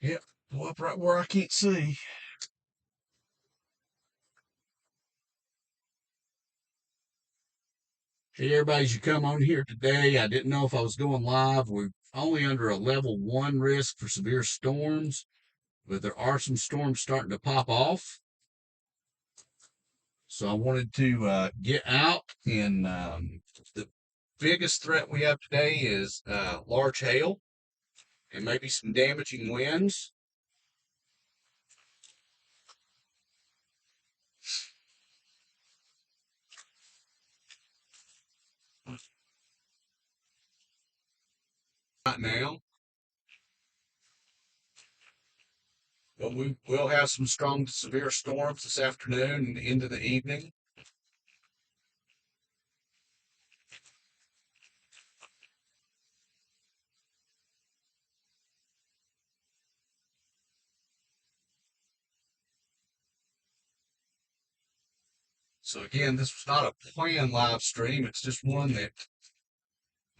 Yep, go up right where I can't see. Hey, everybody, as you come on here today, I didn't know if I was going live. We're only under a level 1 risk for severe storms, but there are some storms starting to pop off. So I wanted to get out, and the biggest threat we have today is large hail and maybe some damaging winds. Right now, but we will have some strong to severe storms this afternoon and into the evening. So again, this was not a planned live stream. It's just one that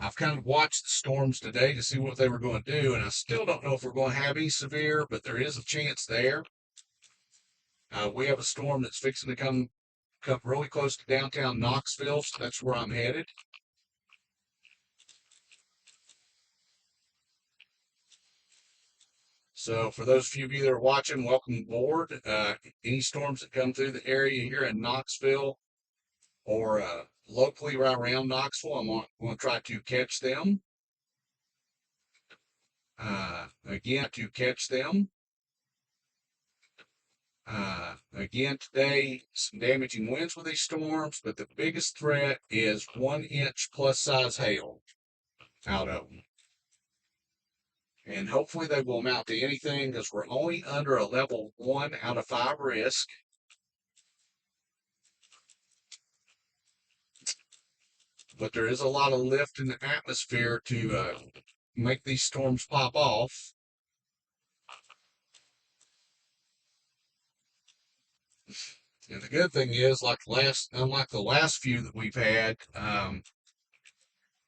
I've kind of watched the storms today to see what they were going to do, and I still don't know if we're going to have any severe, but there is a chance there. We have a storm that's fixing to come really close to downtown Knoxville, so that's where I'm headed. So for those of you that are watching, welcome aboard. Any storms that come through the area here in Knoxville or locally right around Knoxville, I'm going to try to catch them. Again, to catch them. Again, today, some damaging winds with these storms, but the biggest threat is 1 inch plus size hail out of them. And hopefully they will amount to anything because we're only under a level 1 out of 5 risk. But there is a lot of lift in the atmosphere to make these storms pop off. And the good thing is, unlike the last few that we've had,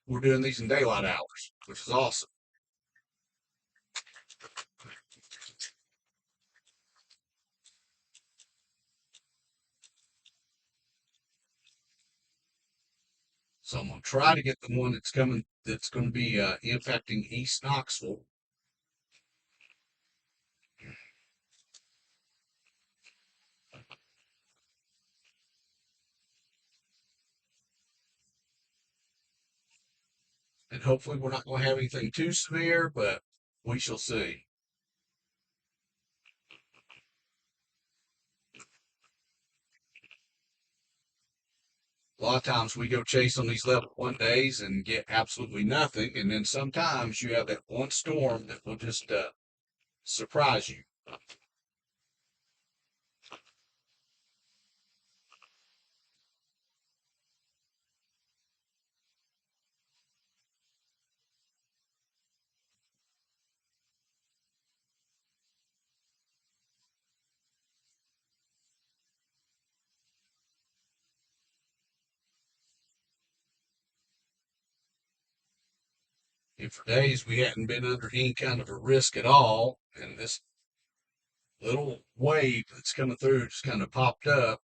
we're doing these in daylight hours, which is awesome. So I'm going to try to get the one that's going to be impacting East Knoxville. And hopefully we're not going to have anything too severe, but we shall see. A lot of times we go chase on these level 1 days and get absolutely nothing. And then sometimes you have that one storm that will just surprise you. And for days we hadn't been under any kind of a risk at all. And this little wave that's coming through just kind of popped up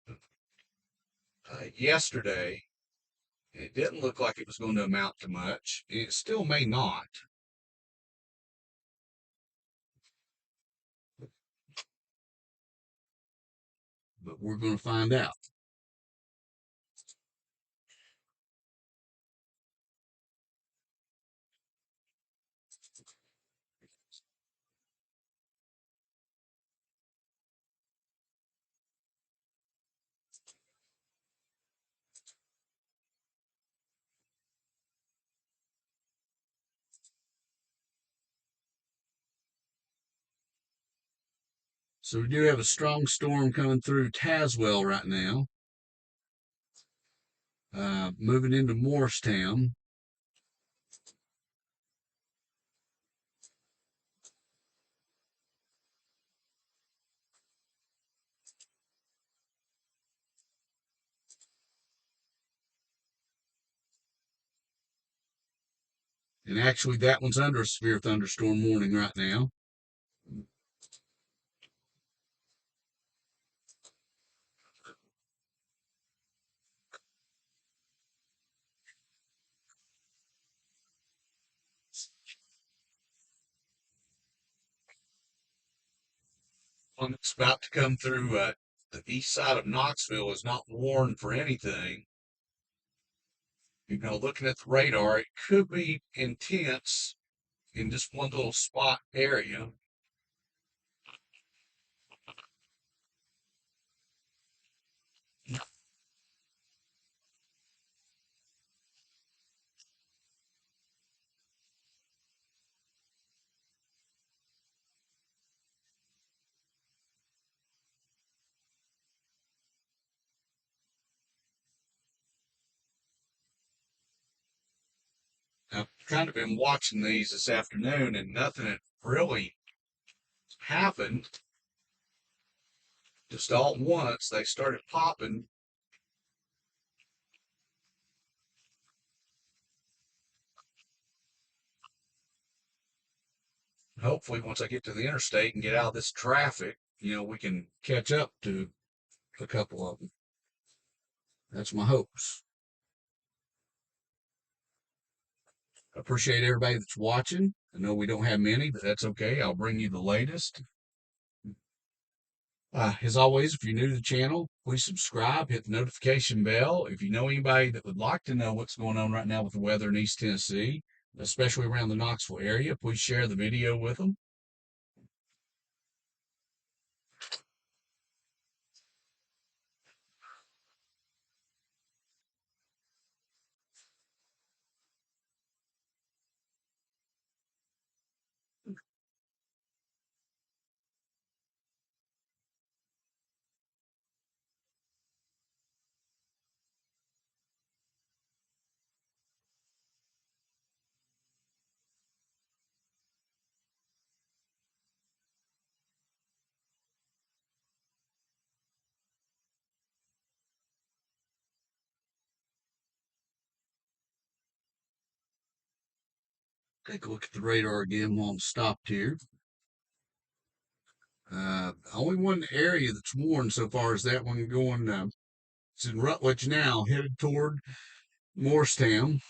yesterday. It didn't look like it was going to amount to much. It still may not. But we're going to find out. So we do have a strong storm coming through Tazewell right now, moving into Morristown. And actually, that one's under a severe thunderstorm warning right now. one that's about to come through the east side of Knoxville is not warned for anything. Looking at the radar, it could be intense in just one little spot area. I've kind of been watching these this afternoon and nothing had really happened. Just all at once, they started popping. Hopefully, once I get to the interstate and get out of this traffic, we can catch up to a couple of them. That's my hopes. I appreciate everybody that's watching. I know we don't have many, but that's okay. I'll bring you the latest. As always, if you're new to the channel, please subscribe, hit the notification bell. If you know anybody that would like to know what's going on right now with the weather in East Tennessee, especially around the Knoxville area, please share the video with them. Take a look at the radar again while I'm stopped here. Only one area that's warned so far is that one going, it's in Rutledge now, headed toward Morristown.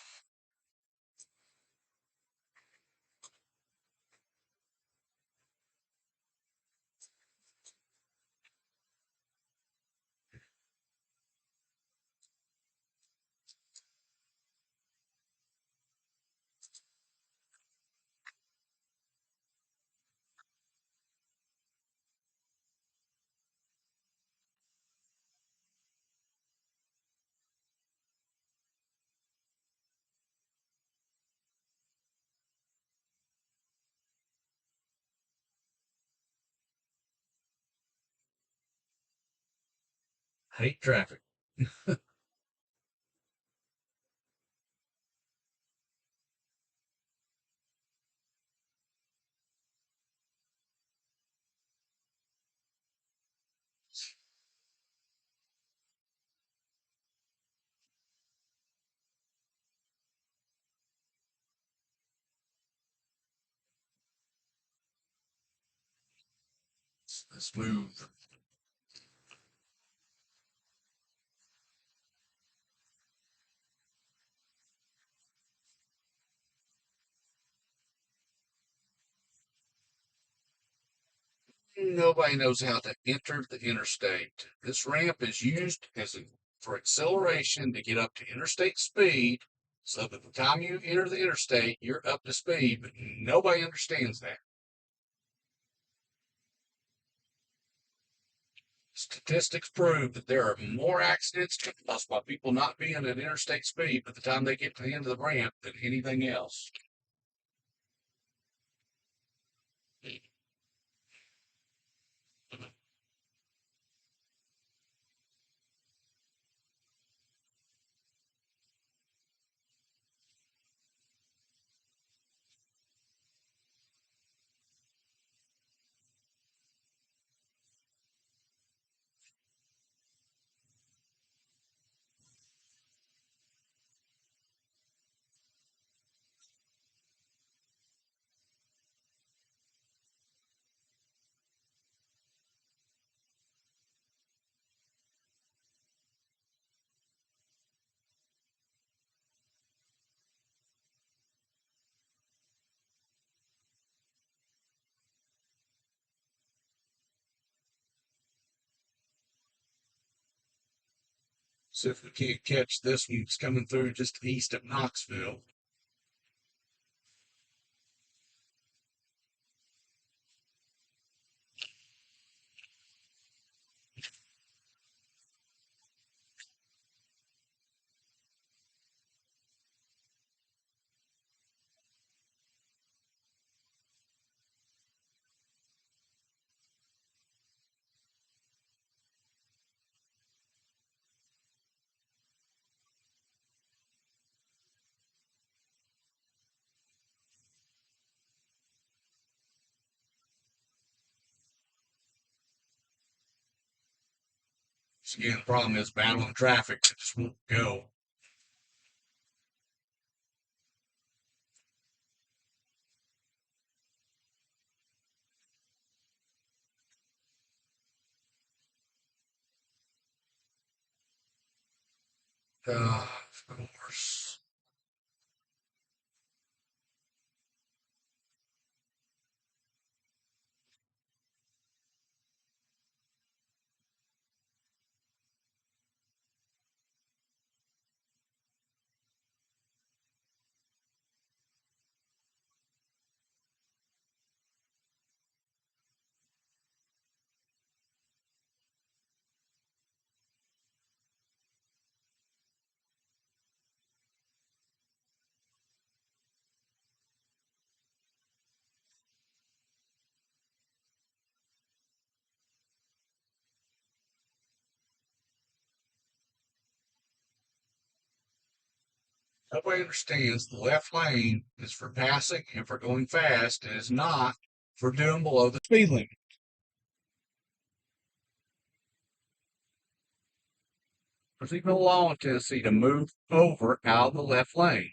Hate traffic. Let's move. Nobody knows how to enter the interstate. This ramp is used for acceleration to get up to interstate speed so that the time you enter the interstate, you're up to speed, but nobody understands that. Statistics prove that there are more accidents caused by people not being at interstate speed by the time they get to the end of the ramp than anything else. See if we can't catch this one. It's coming through just east of Knoxville. So again, the problem is battling traffic. It just won't go. Of course. Nobody understands the left lane is for passing and for going fast. It is not for doing below the speed limit. There's even a law in Tennessee to move over out of the left lane.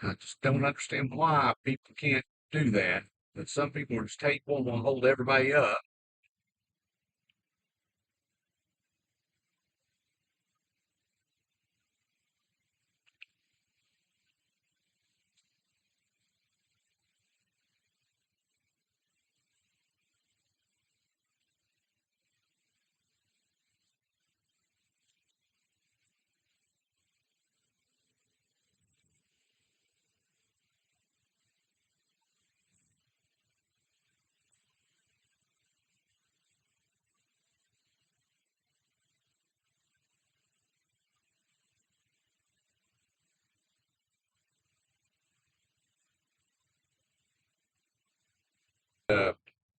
I just don't understand why people can't do that. But some people are just hateful and want to hold everybody up.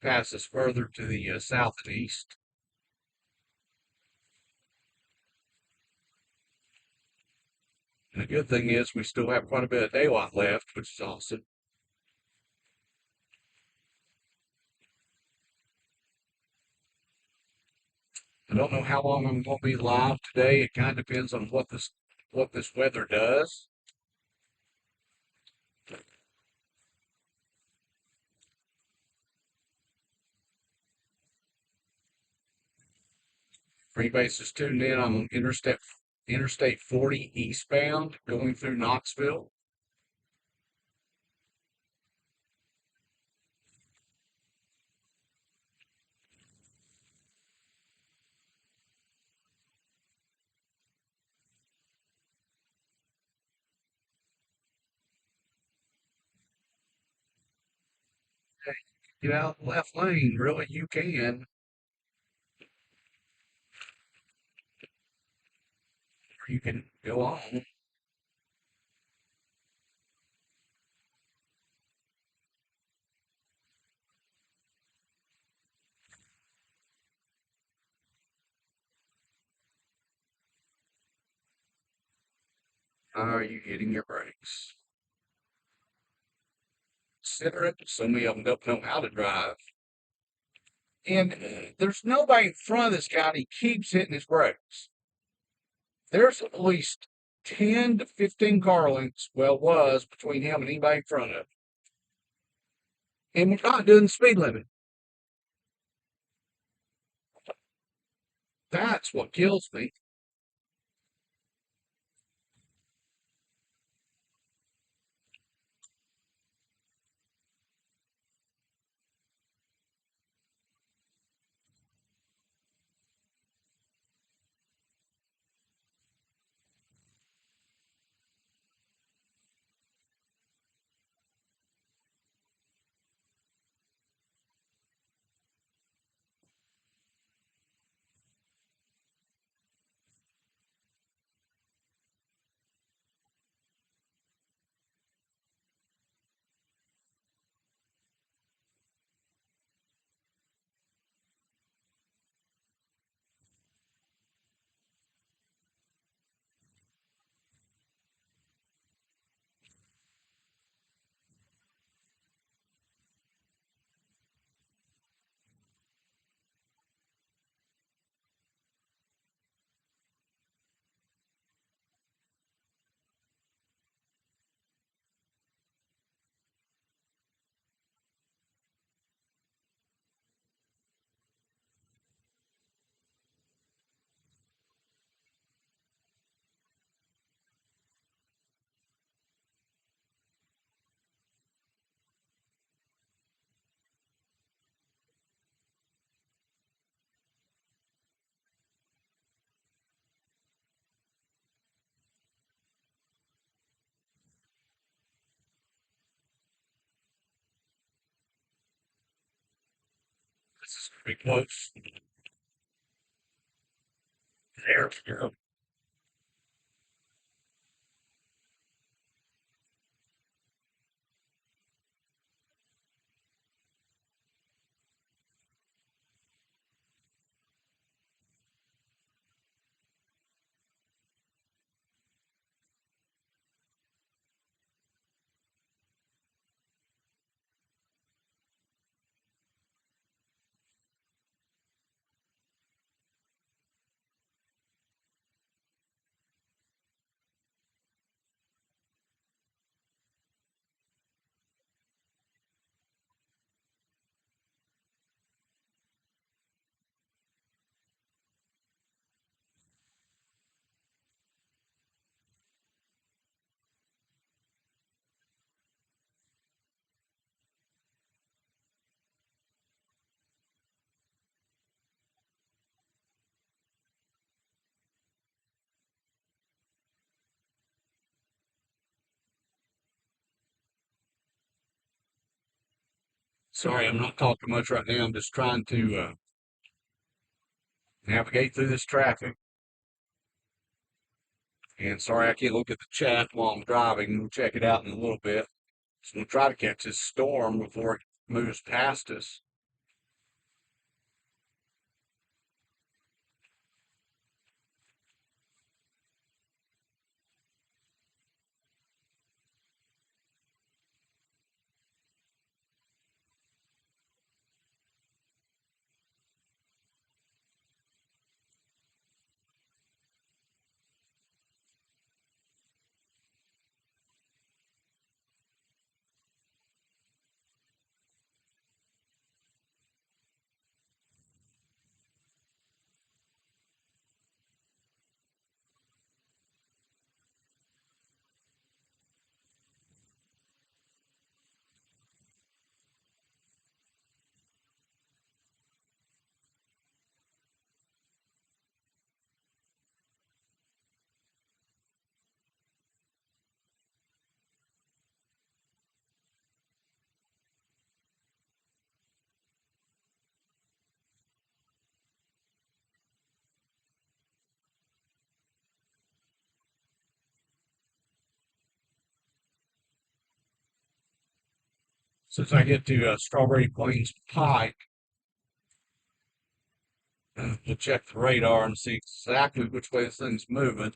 Passes further to the south and east. And the good thing is we still have quite a bit of daylight left, which is awesome. I don't know how long I'm going to be live today. It kind of depends on what this weather does. For anybody that's just tuned in, I'm on Interstate 40 eastbound going through Knoxville. Get out the left lane, really, you can. Or you can go on. How are you hitting your brakes? Consider it. So many of them don't know how to drive. And there's nobody in front of this guy, and he keeps hitting his brakes. There's at least 10 to 15 car lengths, well, was between him and anybody in front of him. And we're not doing the speed limit. That's what kills me. This is pretty close. There we go. Sorry, I'm not talking much right now. I'm just trying to navigate through this traffic. And sorry, I can't look at the chat while I'm driving. We'll check it out in a little bit. So we'll try to catch this storm before it moves past us. Since I get to Strawberry Plains Pike, we'll check the radar and see exactly which way this thing's moving.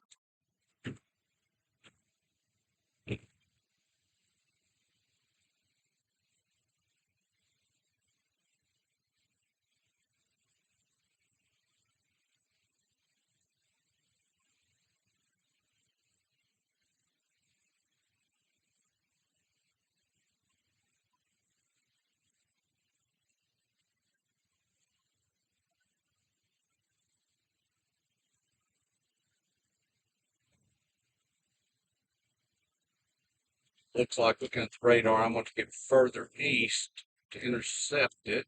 Looks like looking at the radar, I'm going to get further east to intercept it.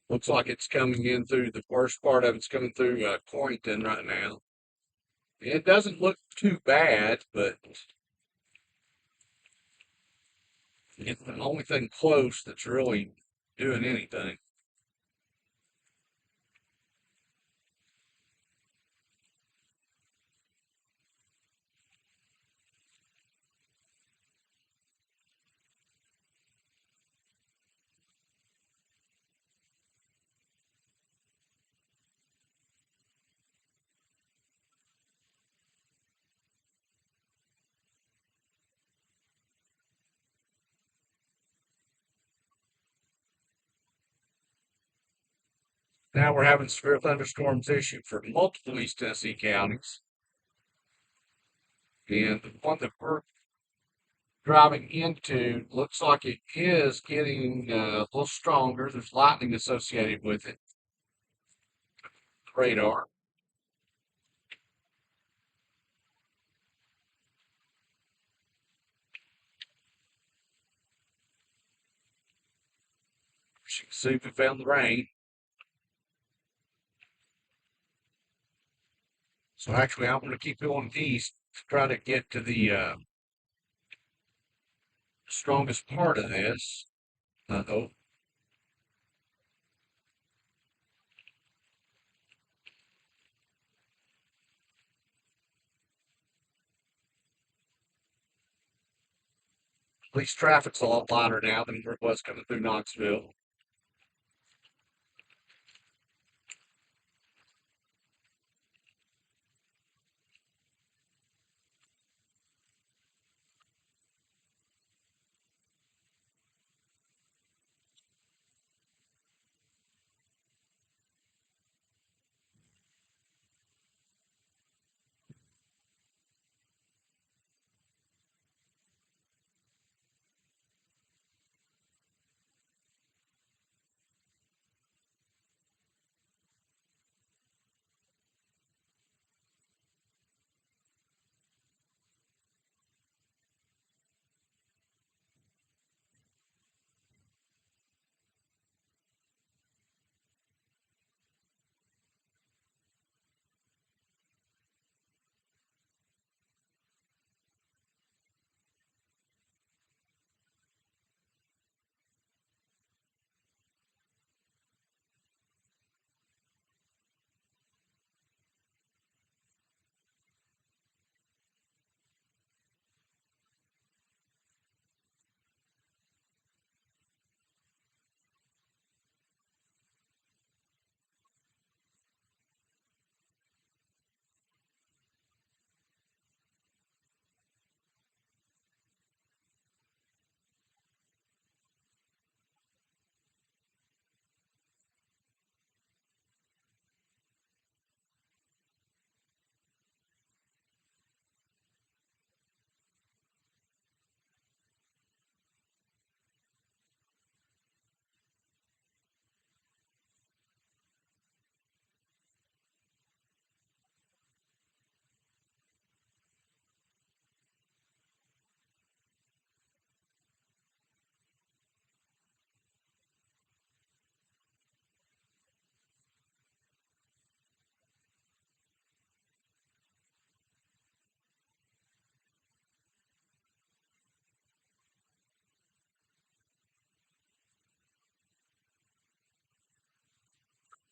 Looks like it's coming in through the worst part of it's coming through Quarrington right now. It doesn't look too bad, but it's the only thing close that's really doing anything. Now we're having severe thunderstorms issued for multiple East Tennessee counties. And the one that we're driving into looks like it is getting a little stronger. There's lightning associated with it. Radar. As you can see, we found the rain. So actually, I'm going to keep going east to try to get to the strongest part of this. Uh-oh. At least traffic's a lot lighter now than it was coming through Knoxville.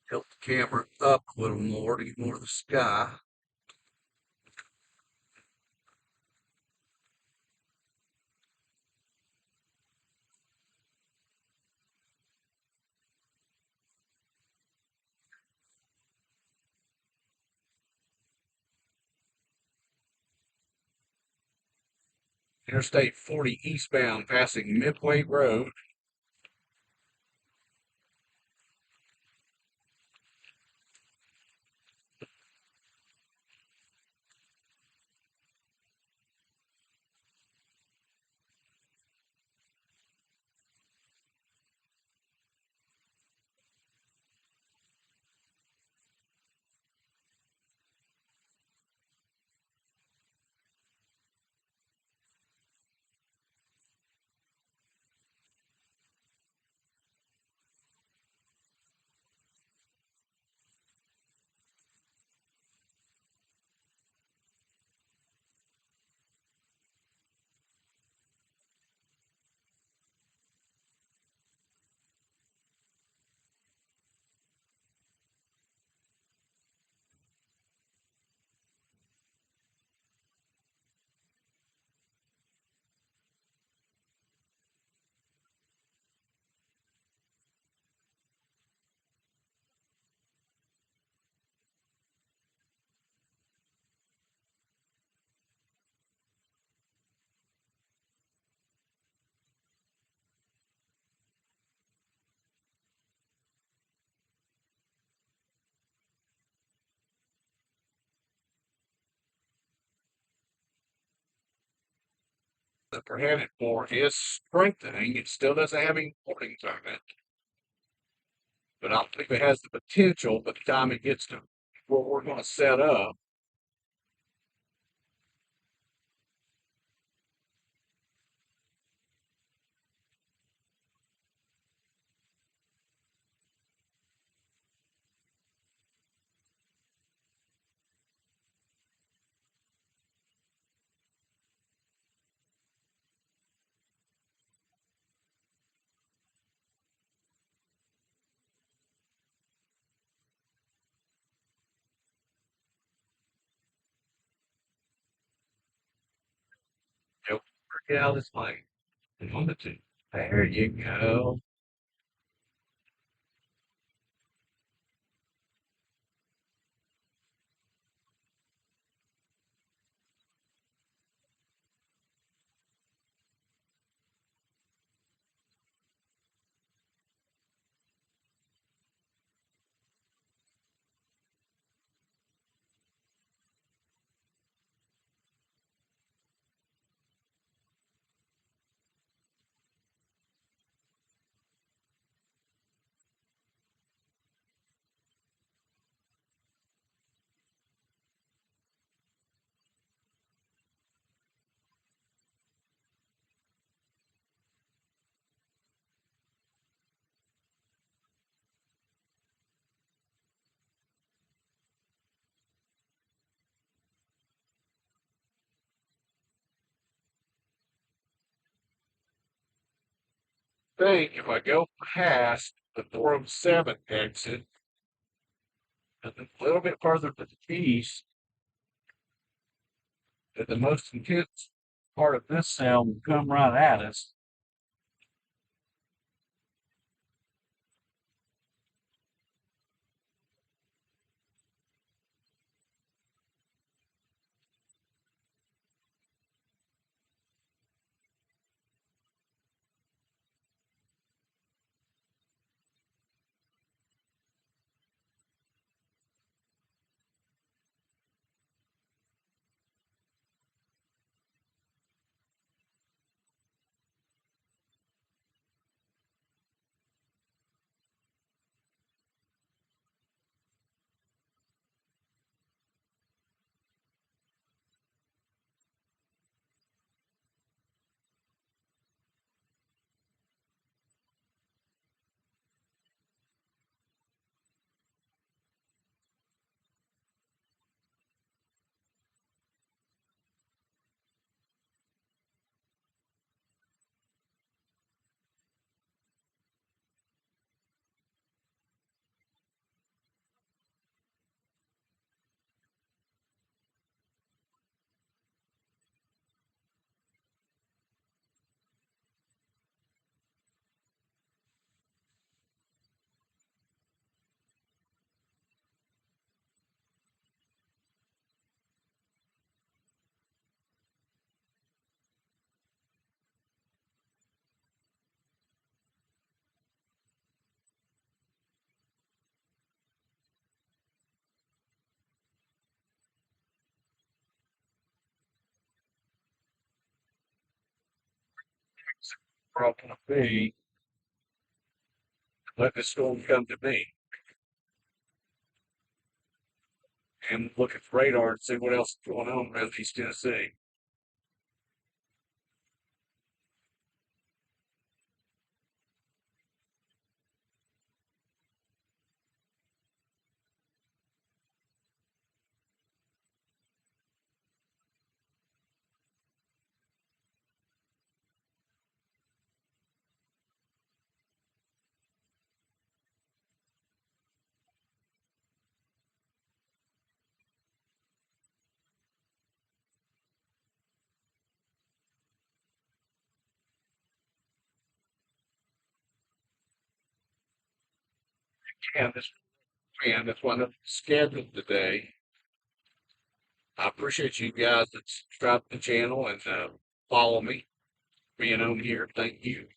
Tilt the camera up a little more to get more of the sky. Interstate 40 eastbound passing Midway Road. That we're headed for is strengthening. It still doesn't have any warnings on it, but I believe it has the potential by the time it gets to where we're going to set up. Get out of this plane. On the two. There you go. Think if I go past the 407 exit and then a little bit further to the east, that the most intense part of this sound will come right at us. Problem to be, let the storm come to me and look at the radar and see what else is going on around East Tennessee. And this and that's one of the scheduled today. I appreciate you guys that subscribe to the channel and follow me being on here. Thank you.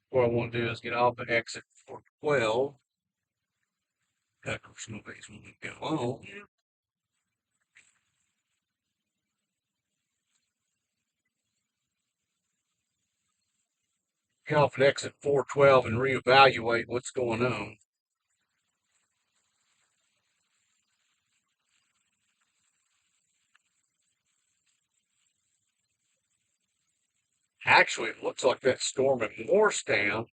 What I want to do is get off the exit 412. Of course, nobody's going to go on. Get off at exit 412 and reevaluate what's going on. Actually, it looks like that storm at Morristown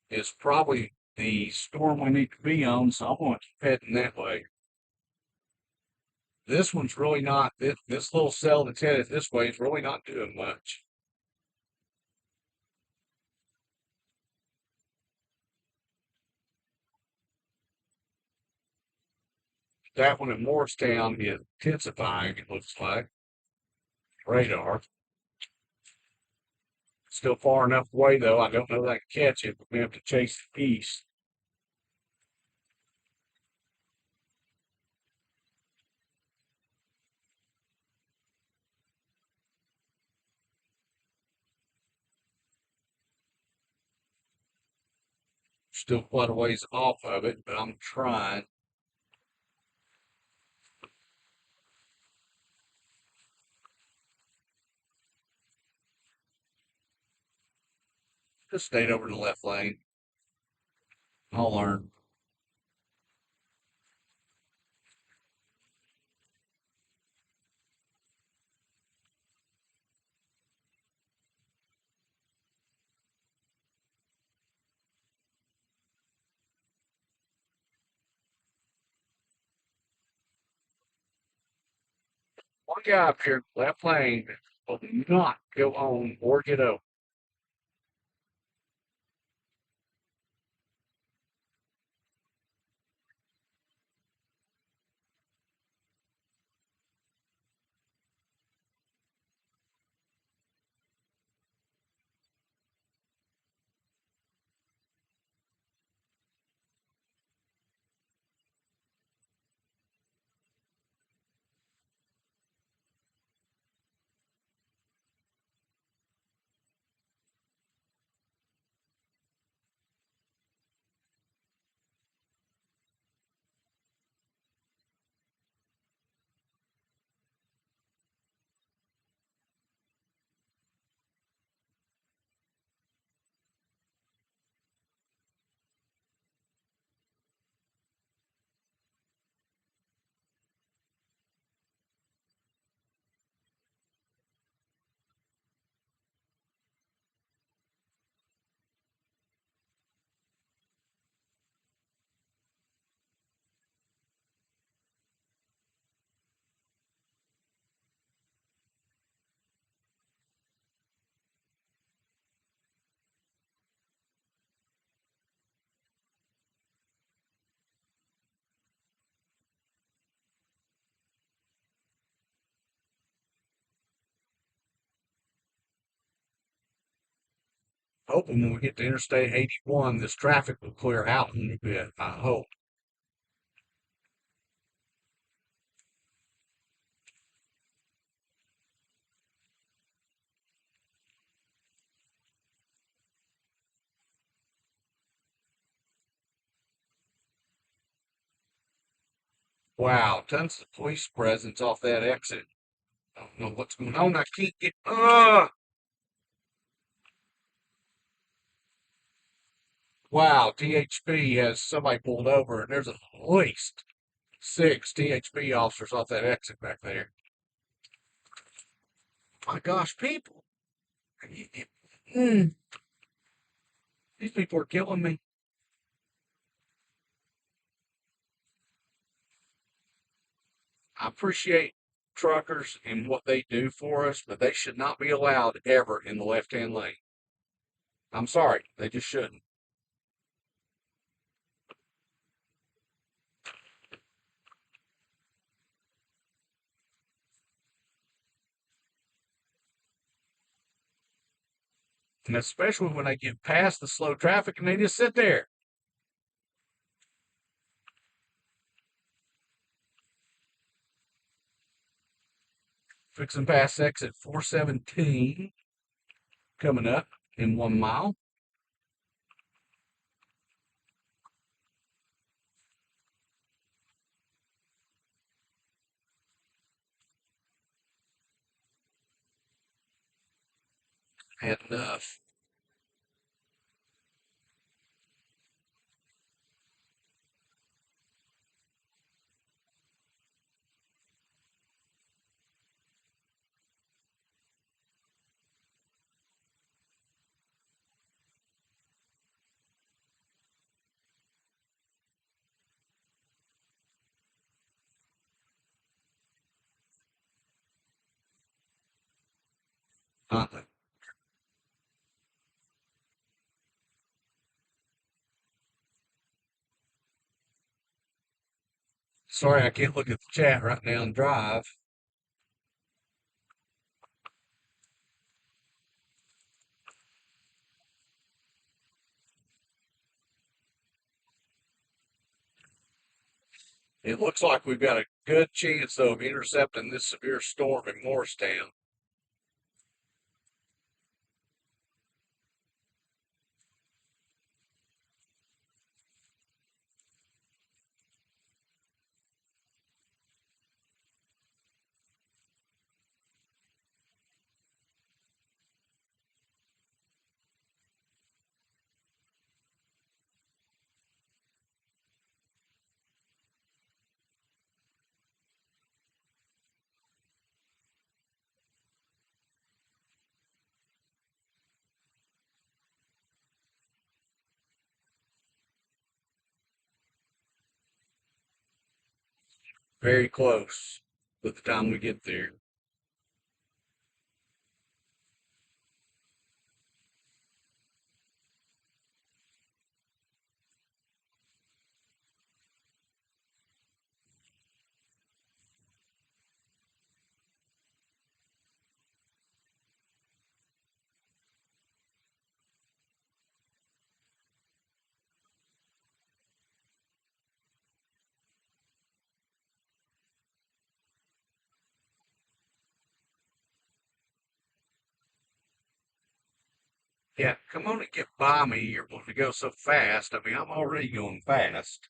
is probably the storm we need to be on, so I'm going to keep heading that way. This one's really not, this little cell that's headed this way is really not doing much. That one in Morristown is intensifying, it looks like. Radar. Still far enough away, though. I don't know that I can catch it, but we have to chase it east. Still quite a ways off of it, but I'm trying. Just stayed over in the left lane. I'll learn. One guy up here, left lane, will not go on or get over. Hoping when we get to Interstate 81, this traffic will clear out a little bit. I hope. Wow, tons of police presence off that exit. I don't know what's going on. I can't get. Wow, THB has somebody pulled over, and there's at least 6 THB officers off that exit back there. My gosh, people. Mm, these people are killing me. I appreciate truckers and what they do for us, but they should not be allowed ever in the left-hand lane. I'm sorry, they just shouldn't. And especially when they get past the slow traffic and they just sit there. Fixing past exit 417 coming up. in 1 mile. Had enough. Uh, Sorry, I can't look at the chat right now and drive. It looks like we've got a good chance, though, of intercepting this severe storm in Morristown. Very close by the time we get there. Yeah, come on and get by me. You're going to go so fast. I mean, I'm already going fast.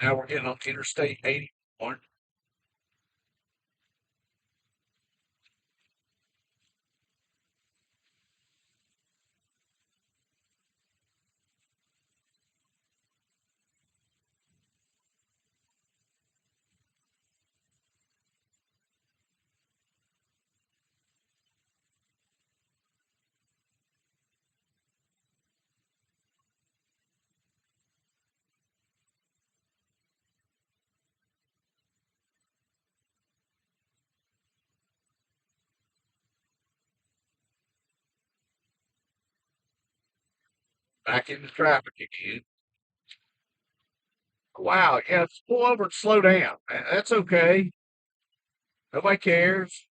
Now we're getting on Interstate 81. Back into traffic again. Wow, yeah, just pull over and slow down. That's okay. Nobody cares.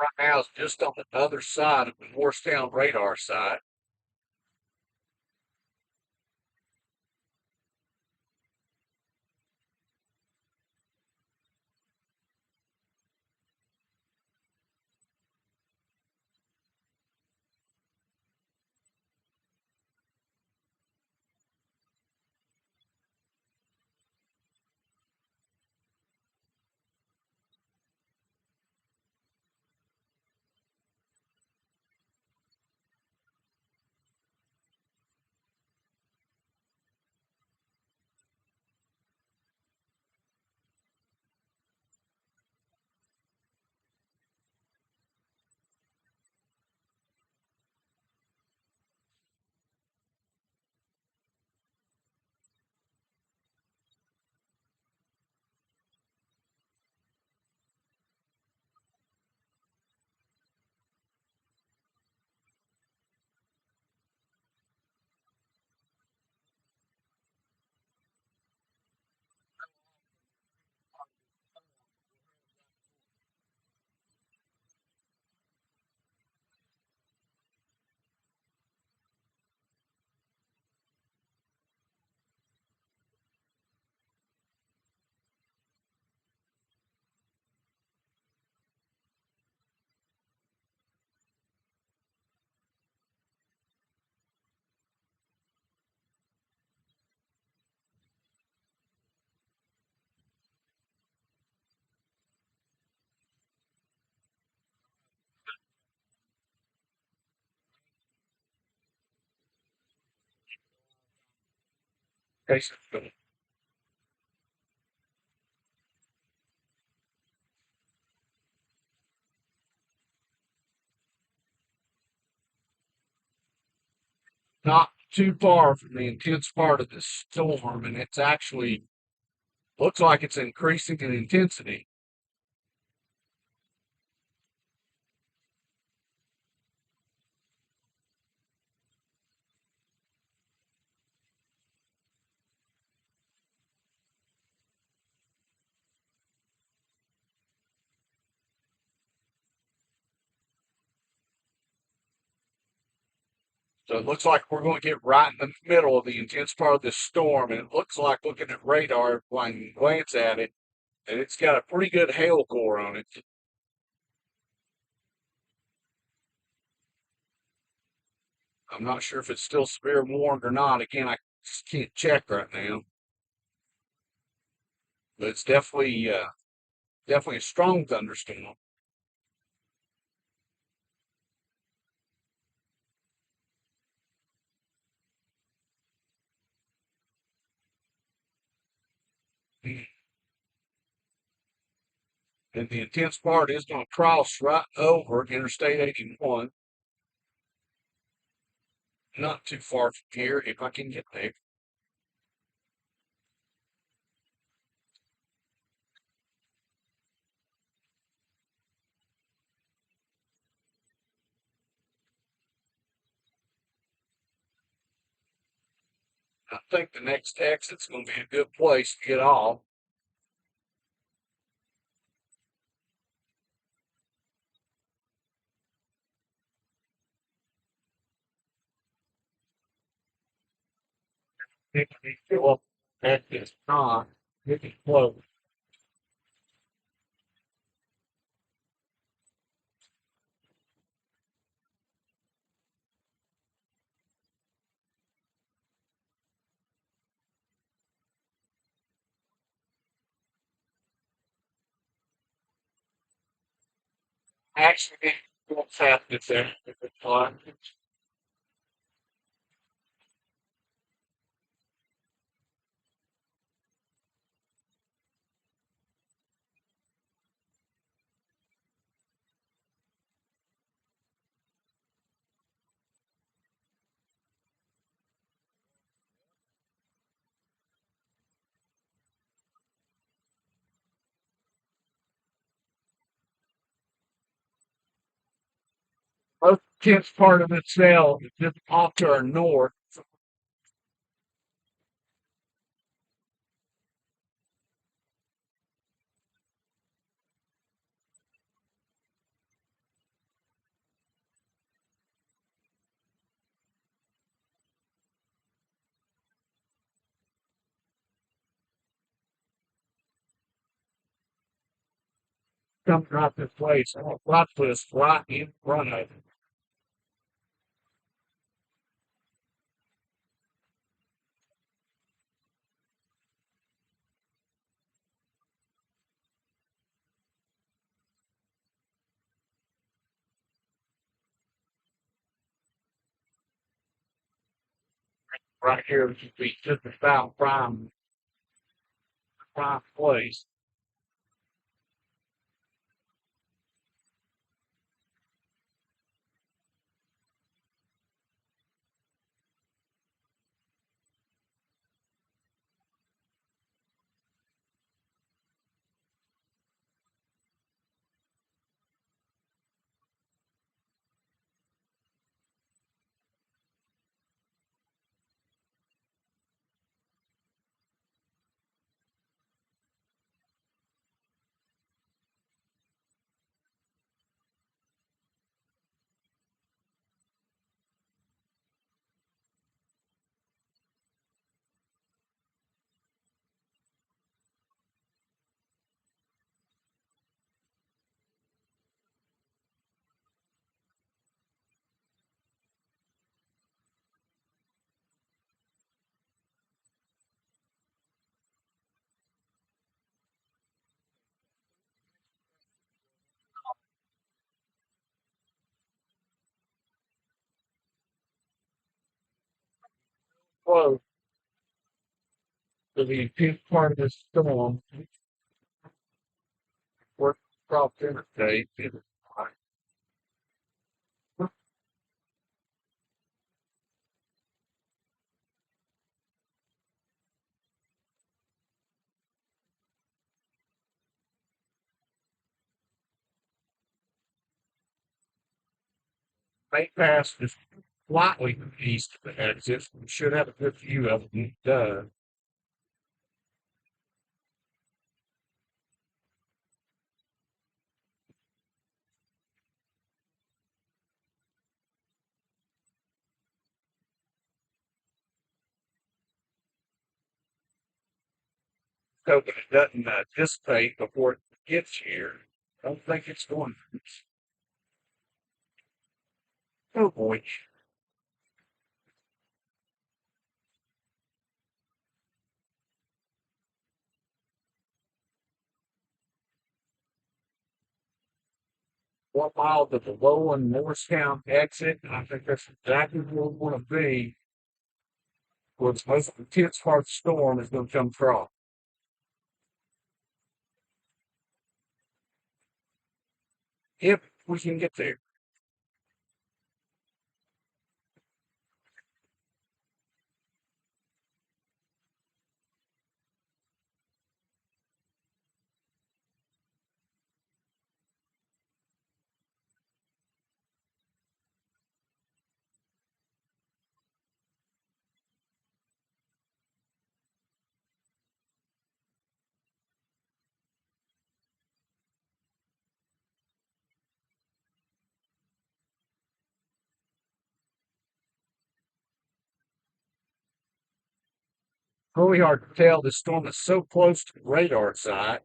right now is just on the other side of the Morristown radar site. Okay, so not too far from the intense part of the storm, and it's actually looks like it's increasing in intensity. So it looks like we're going to get right in the middle of the intense part of this storm, and it looks like looking at radar, when you glance at it, that it's got a pretty good hail core on it. I'm not sure if it's still severe warned or not. Again, I just can't check right now, but it's definitely a strong thunderstorm. And the intense part is going to cross right over Interstate 81, not too far from here, if I can get there. I think the next exit's going to be a good place to get off. If we fill up at this time, it can close. Actually, what's happening there? Most intense part of the cell is just off to our north. come right this way, so I'm gonna plot this right in front of it. Right here should be just about prime place. Close to the intense part of this storm, work across the interstate. May pass just slightly east of the exit. We should have a good view of it when it does. Hoping it doesn't dissipate before it gets here. Don't think it's going to. Oh boy. One mile to the low and Morristown exit. And I think that's exactly where we want to be. Where the most intense part of the storm is going to come from. If we can get there. Really hard to tell. The storm is so close to the radar site.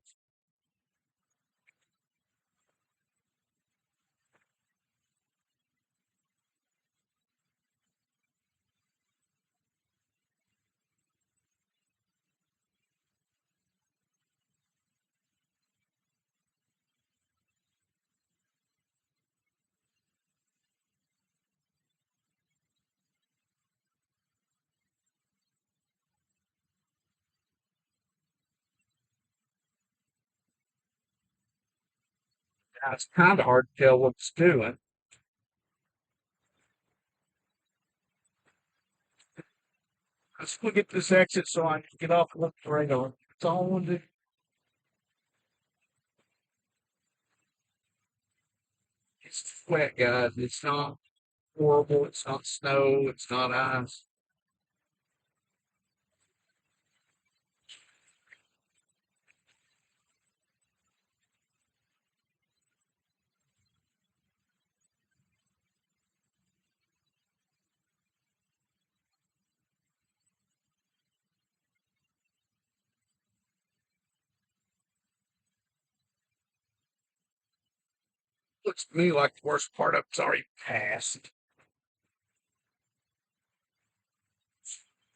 Now, it's kind of hard to tell what it's doing. Let's look at this exit so I can get off and look at the radar. That's all I want to do. It's wet, guys. It's not horrible. It's not snow. It's not ice. Looks to me like the worst part of it's already passed.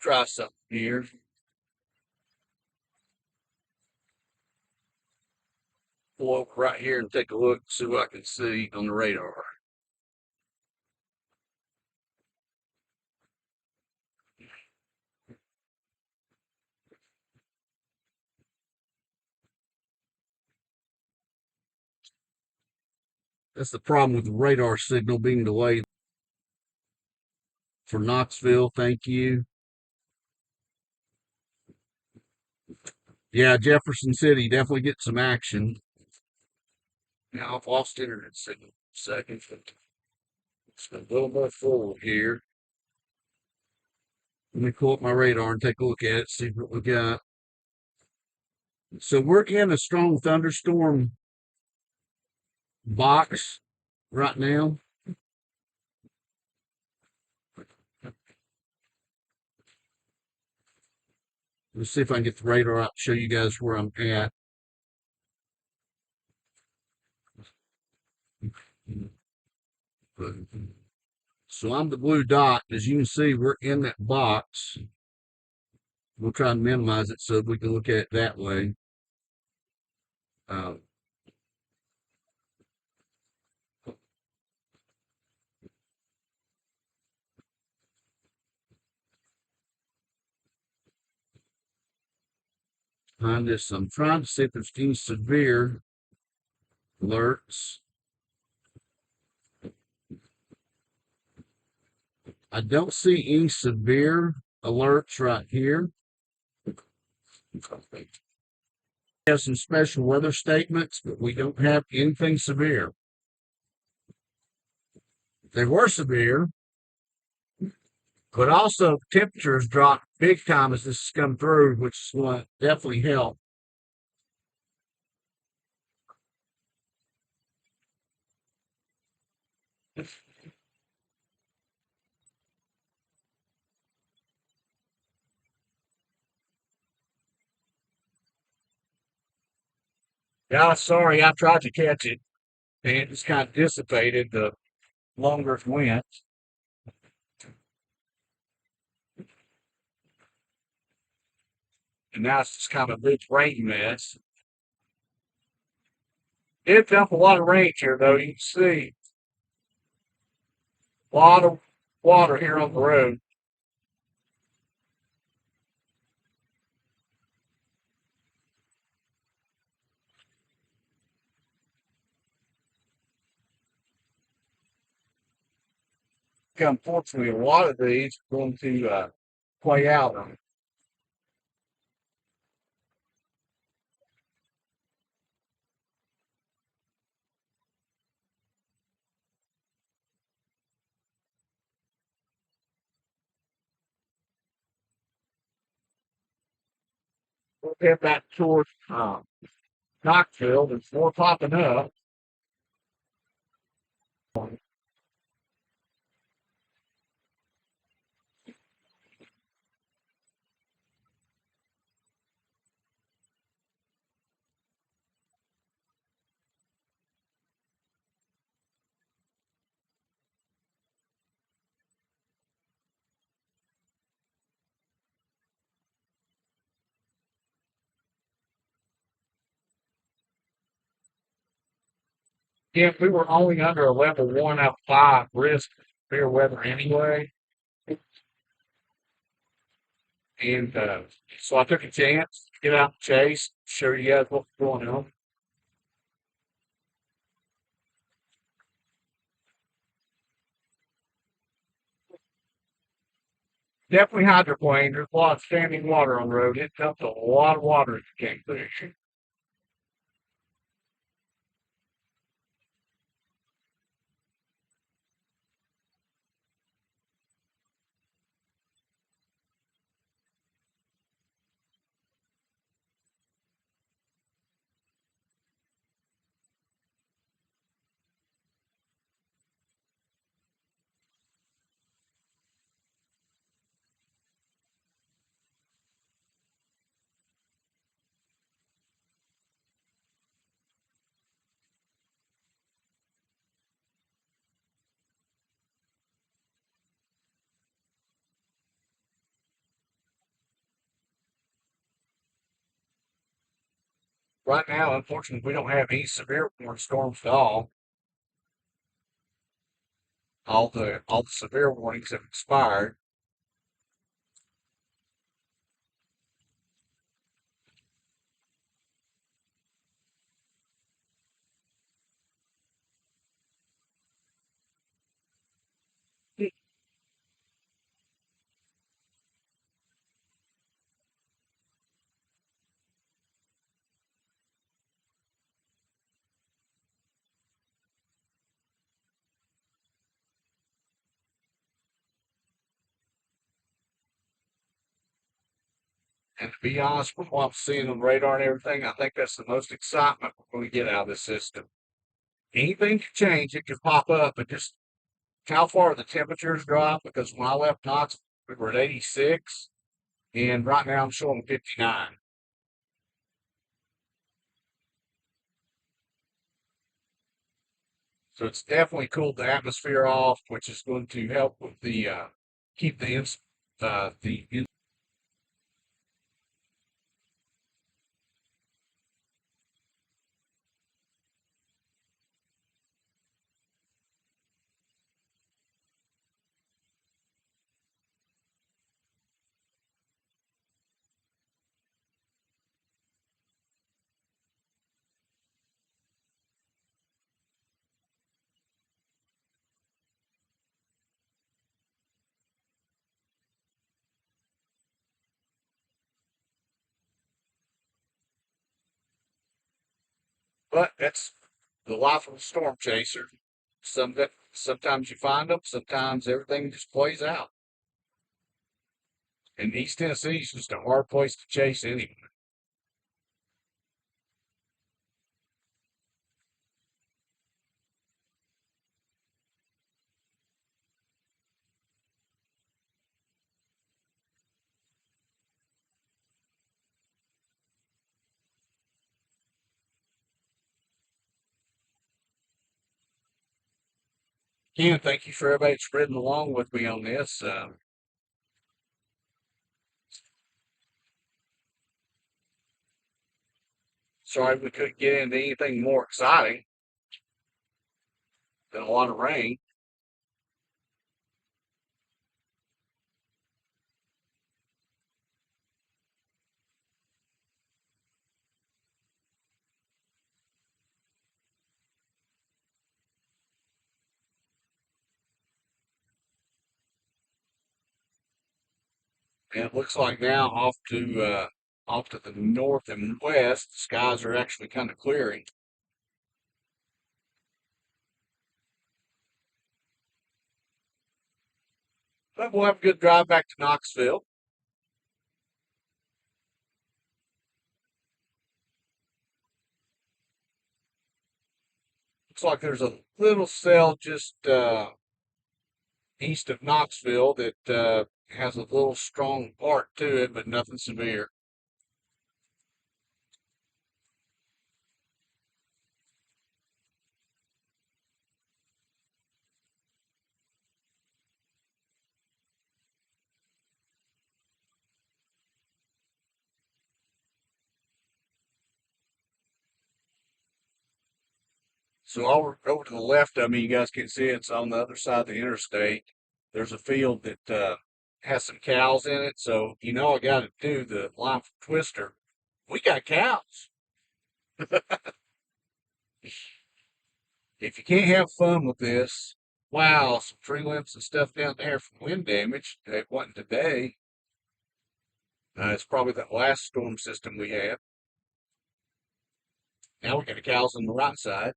Try something here. Pull over right here and take a look, see what I can see on the radar. That's the problem with the radar signal being delayed for Knoxville. Thank you. Yeah, Jefferson City definitely get some action. Now I've lost internet signal for a second. It's a little more forward here. Let me pull up my radar and take a look at it, see what we got. So we're in a strong thunderstorm box right now. Let's see if I can get the radar out and show you guys where I'm at. So I'm the blue dot. As you can see, we're in that box. We'll try and minimize it so we can look at it that way. Uh, Behind this, I'm trying to see if there's any severe alerts. I don't see any severe alerts right here. We have some special weather statements, but we don't have anything severe. They were severe, but also temperatures dropped big time as this has come through, which is going to definitely help. Yeah, sorry, I tried to catch it, and it just kind of dissipated the longer it went. And now it's just kind of a big rain mess. It dump a lot of rain here, though. You can see a lot of water here on the road. Unfortunately, a lot of these are going to play out. We'll head back towards Knoxville. There's more popping up. If we were only under a level 1 out of 5 risk fair weather anyway. And so I took a chance to get out and chase, show you guys what's going on. Definitely hydroplaned. There's a lot of standing water on the road. It dumped a lot of water as it came through. right now, unfortunately, we don't have any severe warning storms at all. All the severe warnings have expired. And to be honest, from what I'm seeing on radar and everything, I think that's the most excitement we're going to get out of this system. Anything could change, it could pop up, and just how far the temperatures drop. Because when I left Knoxville, we were at 86, and right now I'm showing 59. So it's definitely cooled the atmosphere off, which is going to help with the keep the but that's the life of a storm chaser. Sometimes you find them, sometimes everything just plays out. And East Tennessee is just a hard place to chase anyway. Ken, thank you for everybody spreading along with me on this. Sorry we couldn't get into anything more exciting than a lot of rain. And it looks like now off to the north and west, the skies are actually kind of clearing. But we'll have a good drive back to Knoxville. Looks like there's a little cell just east of Knoxville that has a little strong part to it, but nothing severe. So over to the left of me, you guys can see it's on the other side of the interstate. There's a field that has some cows in it. So you know I got to do the line from Twister. We got cows. If you can't have fun with this, wow, some tree limbs and stuff down there from wind damage. It wasn't today. It's probably that last storm system we had. Now we got the cows on the right side.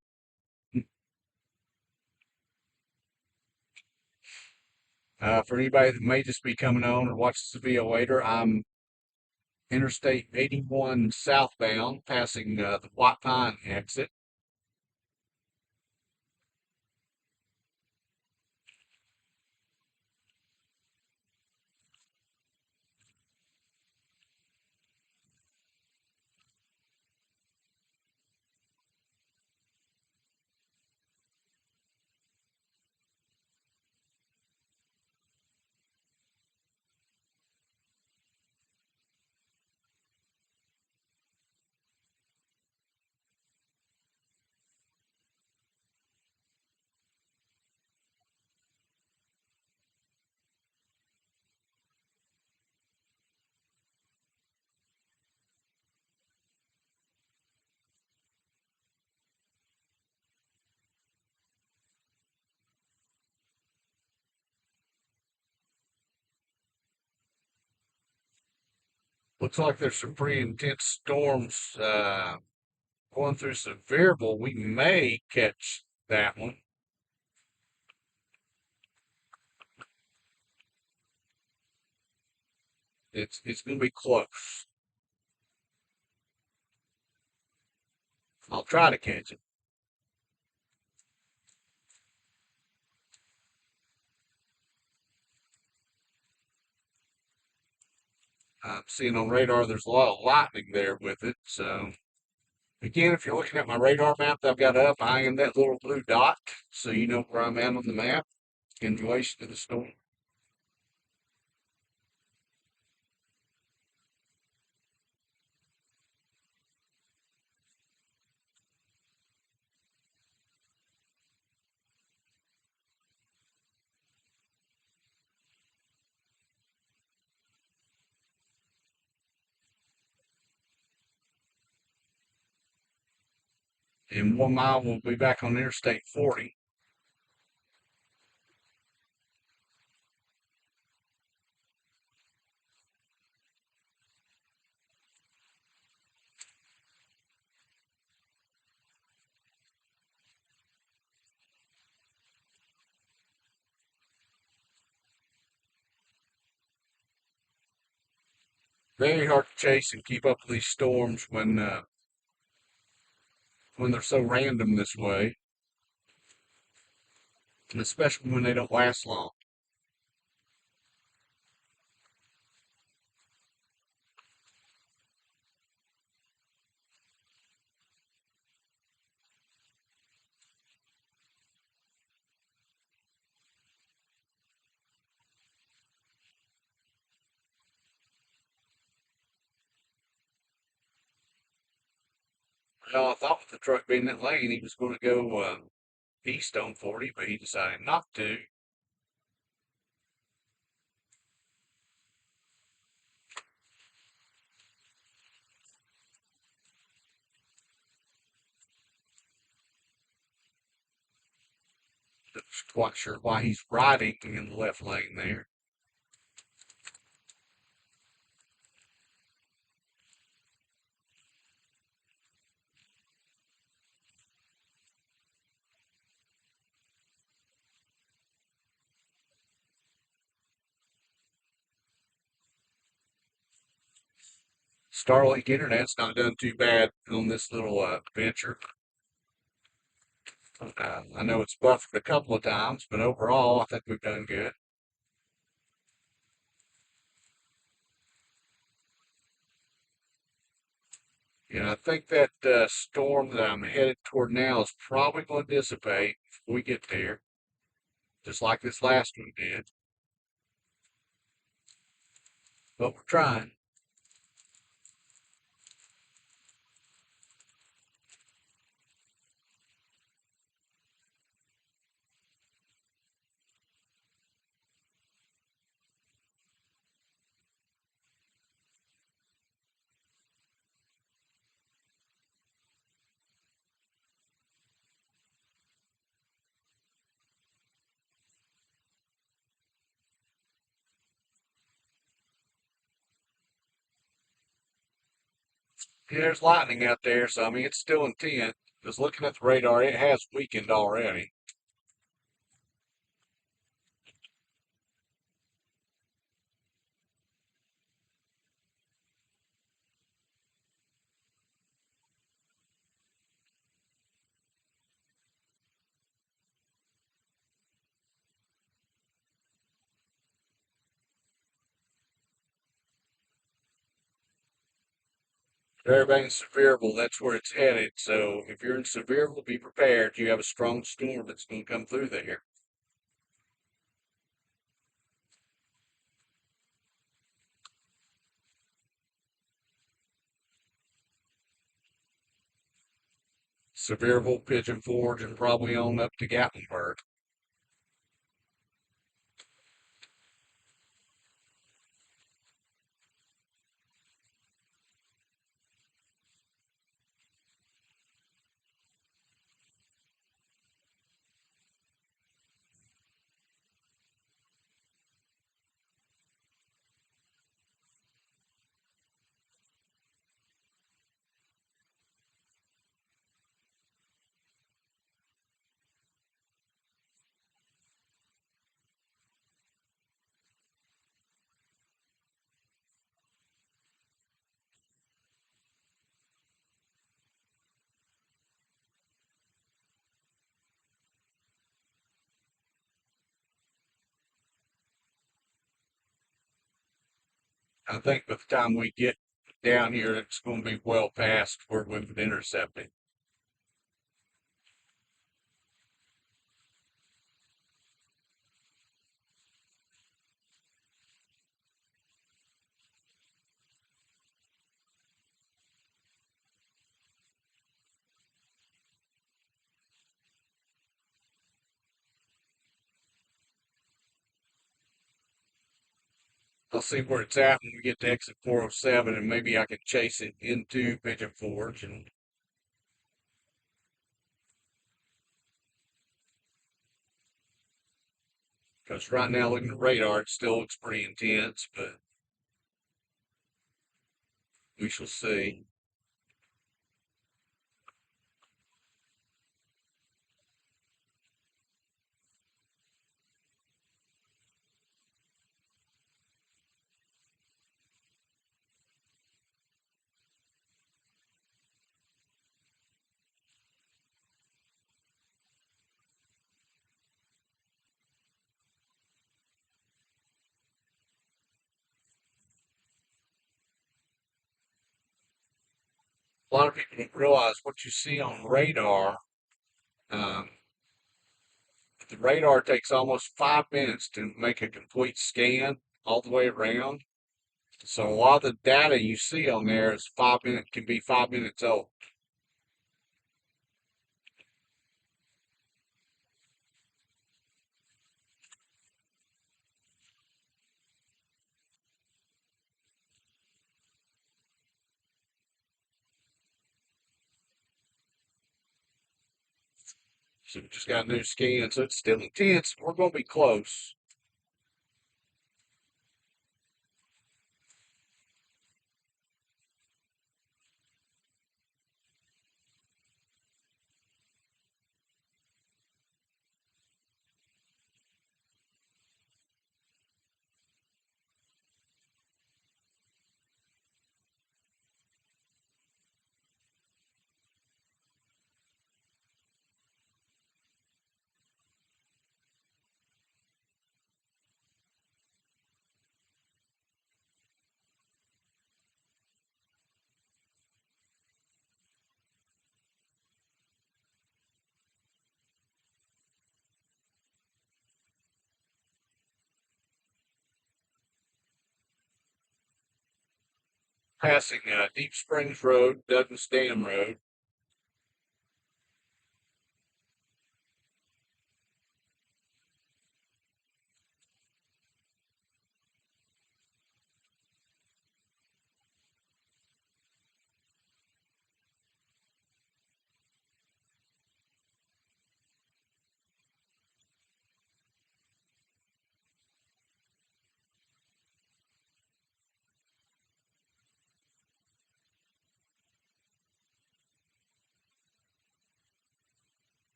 For anybody that may just be coming on or watches the video later, I'm Interstate 81 southbound, passing the White Pine exit. Looks like there's some pretty intense storms going through Sevierville. We may catch that one. It's going to be close. I'll try to catch it. I'm seeing on radar there's a lot of lightning there with it. So again, if you're looking at my radar map that I've got up, I am that little blue dot, so you know where I'm at on the map in relation to the storm. In 1 mile, we'll be back on Interstate 40. Very hard to chase and keep up with these storms when they're so random this way, and especially when they don't last long. Well, I thought with the truck being in that lane, he was going to go east on 40, but he decided not to. Not quite sure why he's riding in the left lane there. Starlink Internet's not done too bad on this little venture. I know it's buffered a couple of times, but overall, I think we've done good. I think that storm that I'm headed toward now is probably going to dissipate if we get there, just like this last one did. But we're trying. Yeah, there's lightning out there, so I mean it's still intent. Just looking at the radar, it has weakened already. If everybody's in Sevierville, that's where it's headed. So if you're in Sevierville, be prepared. You have a strong storm that's going to come through there. Sevierville, Pigeon Forge, and probably on up to Gatlinburg. I think by the time we get down here, it's going to be well past where we would intercept it. I'll see where it's at when we get to exit 407, and maybe I can chase it into Pigeon Forge. And because right now, looking at the radar, it still looks pretty intense, but we shall see. A lot of people don't realize what you see on radar. Um, the radar takes almost 5 minutes to make a complete scan all the way around. So a lot of the data you see on there is 5 minutes, can be 5 minutes old. So we just got a new scan, so it's still intense. We're going to be close. Passing Deep Springs Road, Douglas Dam Road.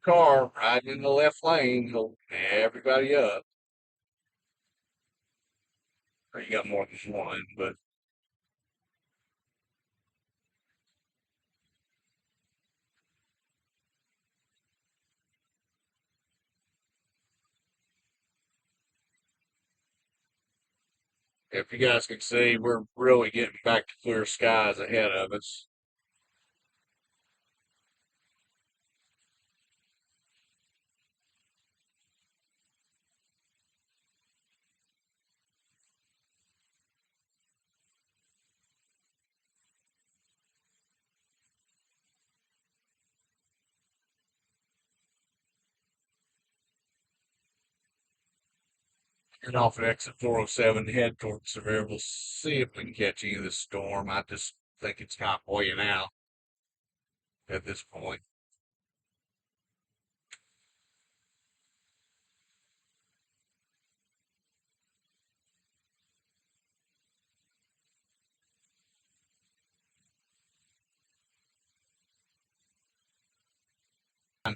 Car riding in the left lane, will everybody up. Or you got more than one, but If you guys can see, we're really getting back to clear skies ahead of us. And off at exit 407, head towards Severe. We'll see if we can catch any of this storm. I just think it's kind of playing out at this point.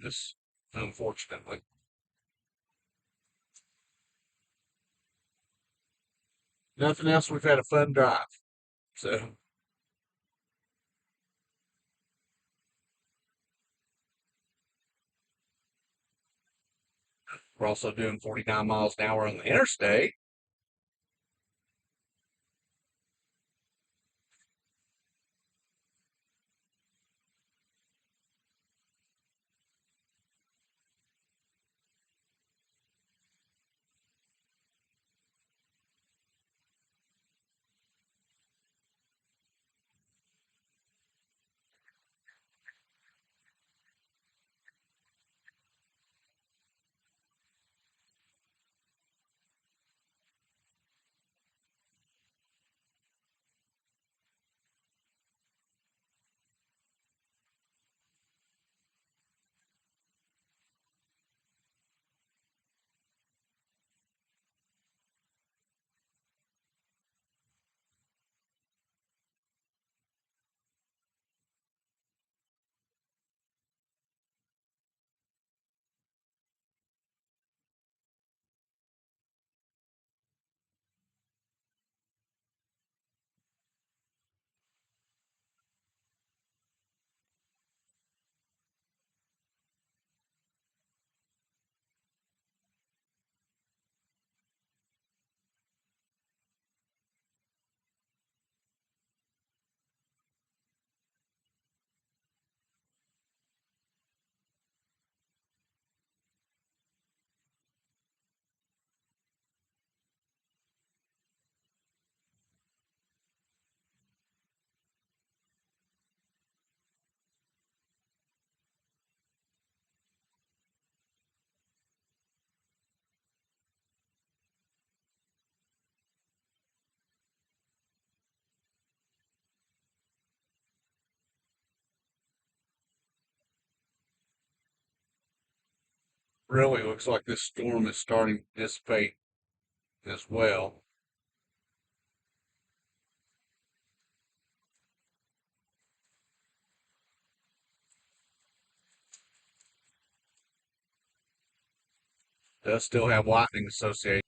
This, unfortunately. Nothing else. We've had a fun drive. So we're also doing 49 miles an hour on the interstate. Really looks like this storm is starting to dissipate as well. Does still have lightning associated.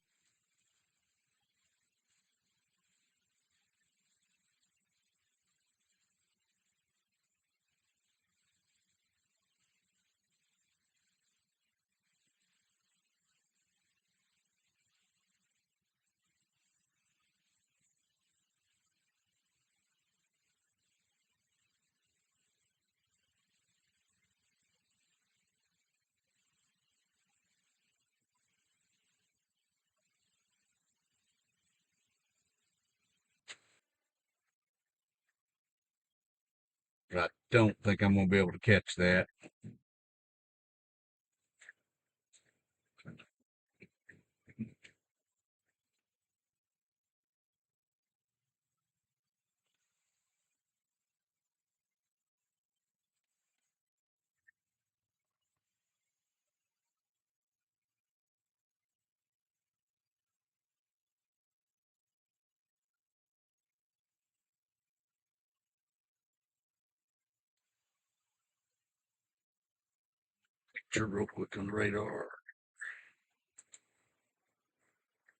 But I don't think I'm going to be able to catch that. Picture real quick on the radar.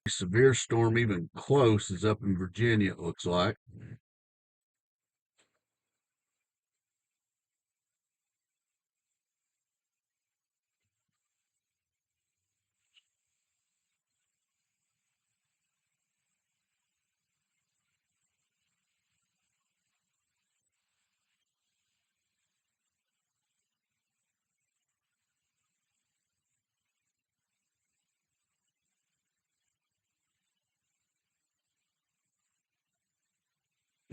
Severe storm, even close, is up in Virginia, it looks like.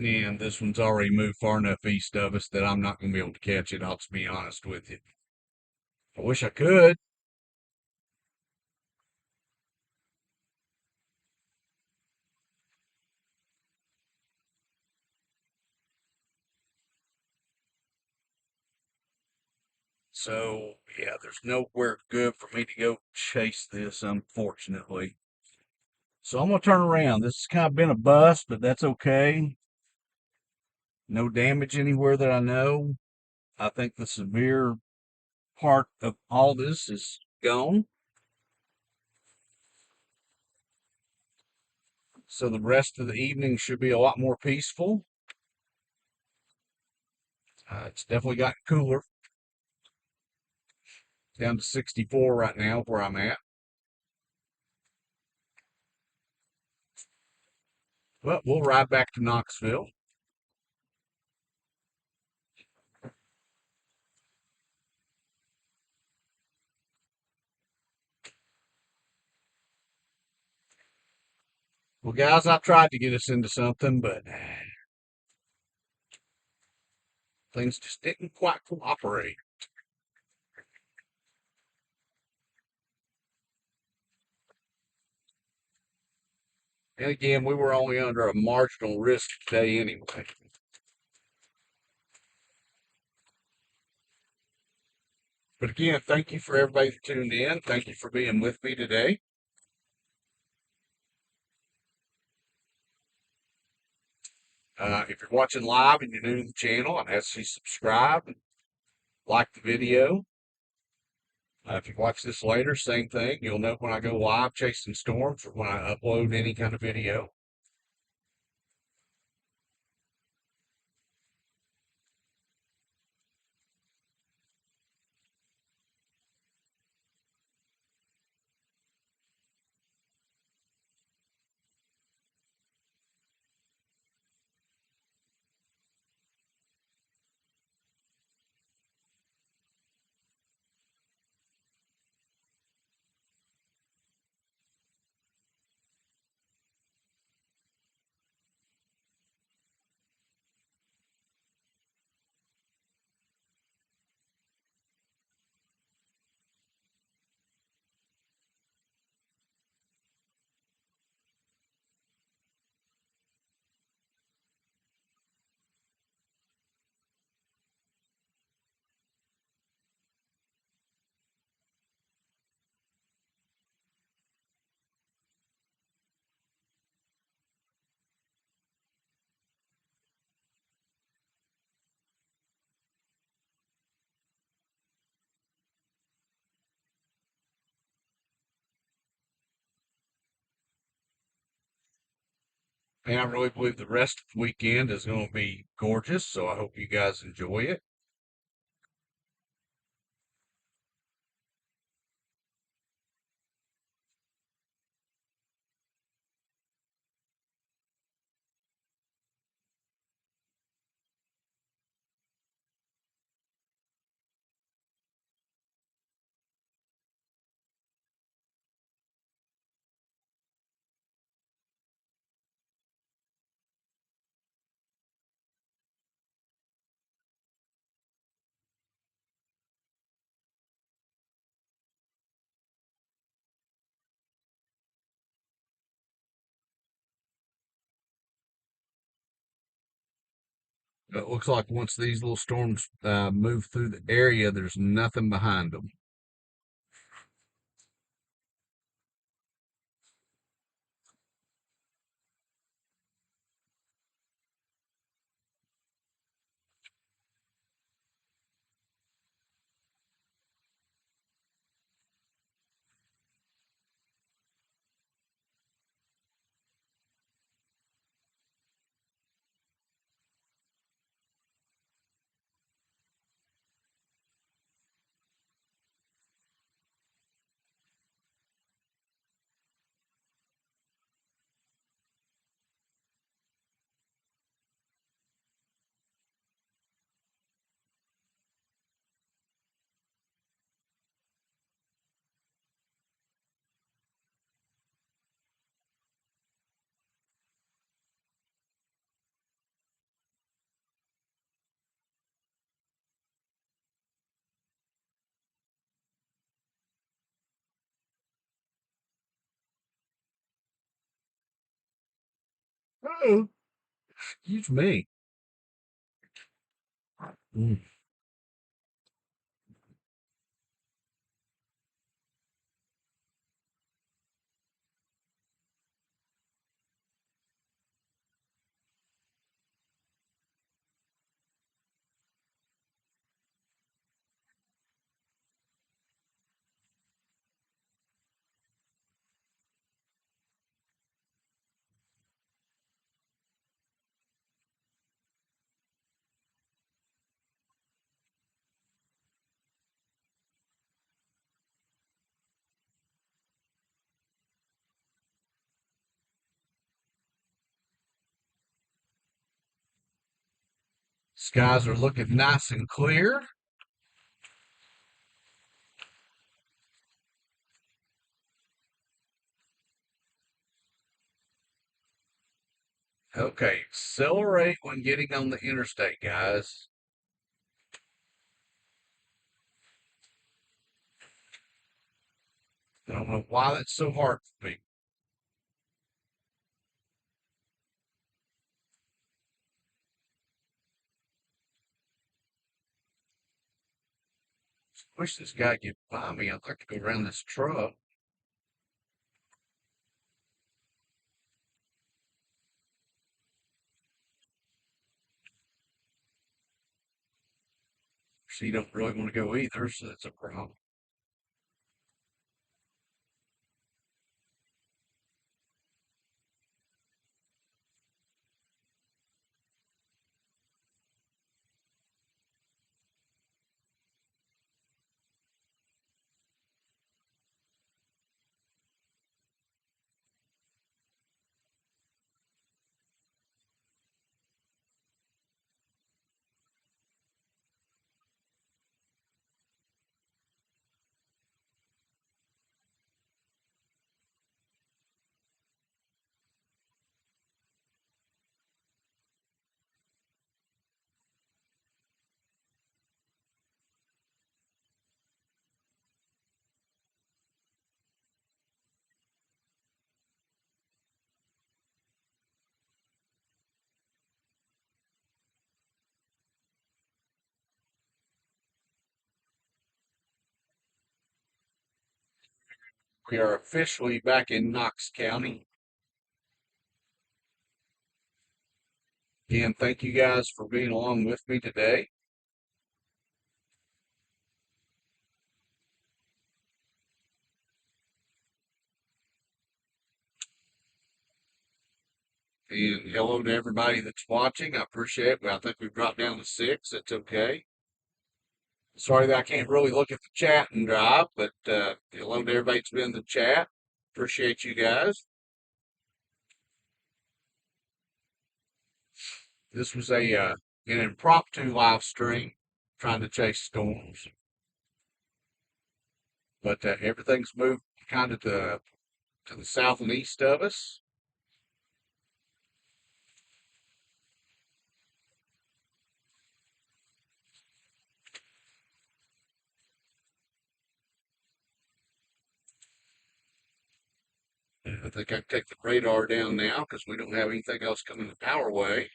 And this one's already moved far enough east of us that I'm not going to be able to catch it. I'll just be honest with you. I wish I could. So, yeah, there's nowhere good for me to go chase this, unfortunately. So I'm going to turn around. This has kind of been a bust, but that's okay. No damage anywhere that I know. I think the severe part of all this is gone. So the rest of the evening should be a lot more peaceful. It's definitely gotten cooler. Down to 64 right now where I'm at. But we'll ride back to Knoxville. Well, guys, I tried to get us into something, but things just didn't quite cooperate. And again, we were only under a marginal risk today anyway. But again, thank you for everybody that tuned in. Thank you for being with me today. If you're watching live and you're new to the channel, I'd ask you to subscribe and like the video. If you watch this later, same thing. You'll know when I go live chasing storms or when I upload any kind of video. And I really believe the rest of the weekend is going to be gorgeous, so I hope you guys enjoy it. It looks like once these little storms move through the area, there's nothing behind them. Oh, excuse me. Mm. Skies are looking nice and clear. Okay, accelerate when getting on the interstate, guys. I don't know why that's so hard for me. Wish this guy could buy me. I'd like to go around this truck. So you don't really want to go either, so that's a problem. We are officially back in Knox County. Again, thank you guys for being along with me today. And hello to everybody that's watching. I appreciate it. I think we've dropped down to 6. That's okay. Sorry that I can't really look at the chat and drive, but hello to everybody that's been in the chat. Appreciate you guys. This was an impromptu live stream trying to chase storms, but everything's moved kind of to the south and east of us. I think I can take the radar down now because we don't have anything else coming our way.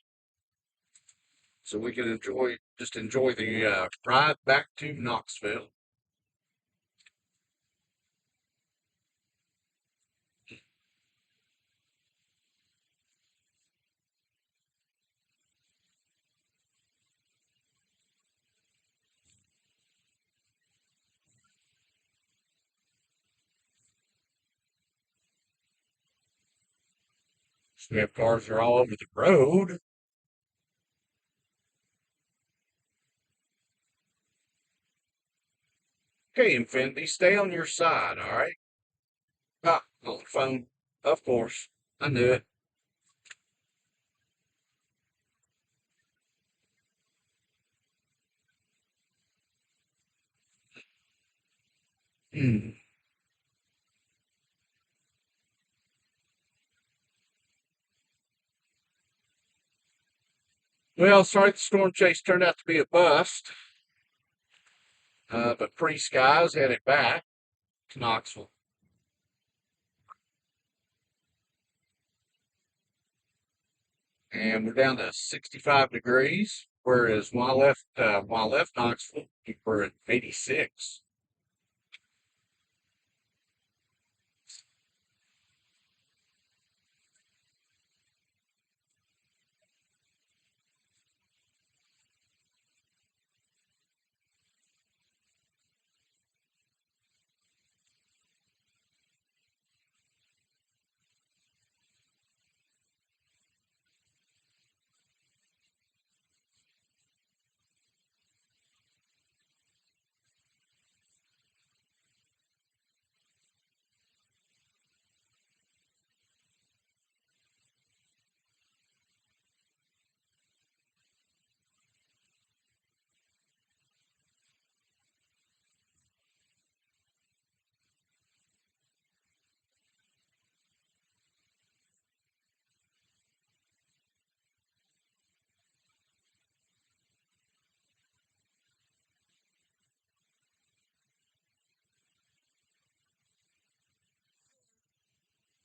So we can enjoy the ride back to Knoxville. So we have cars that are all over the road. Okay, Infinity, stay on your side, all right? Ah, on the phone. Of course. I knew it. Hmm. Well, sorry the storm chase turned out to be a bust, but Pretty Skies headed back to Knoxville. and we're down to 65 degrees. Whereas when I left Knoxville, we were at 86.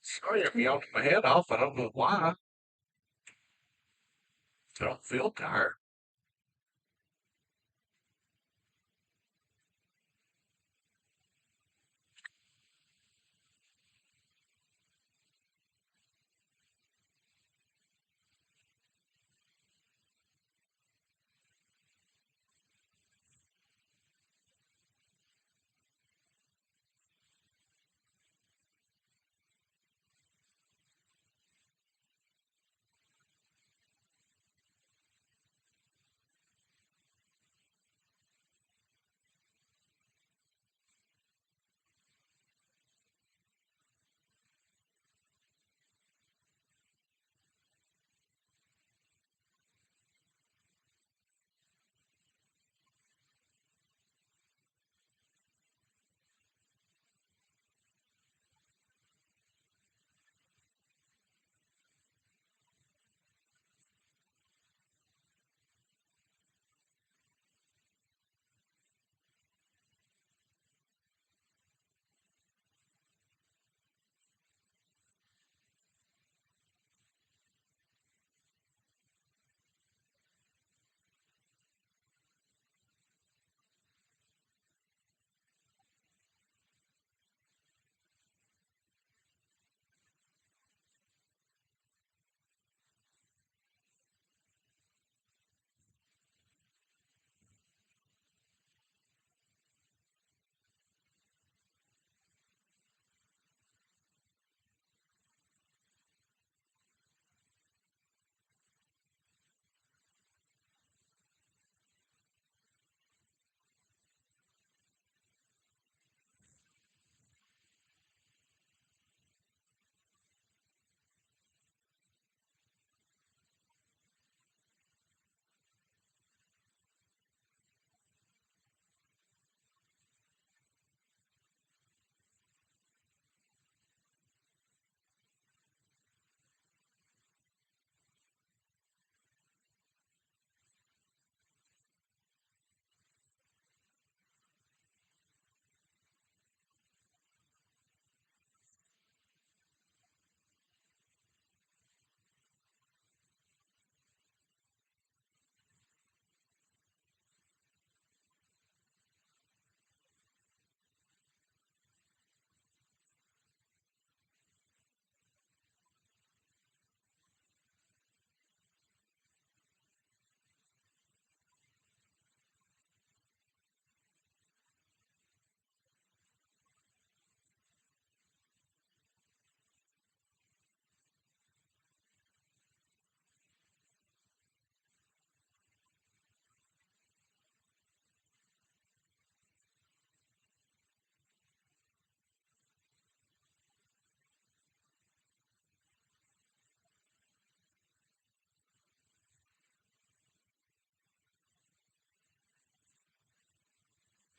Sorry, I'm yawning my head off. I don't know why. I don't feel tired.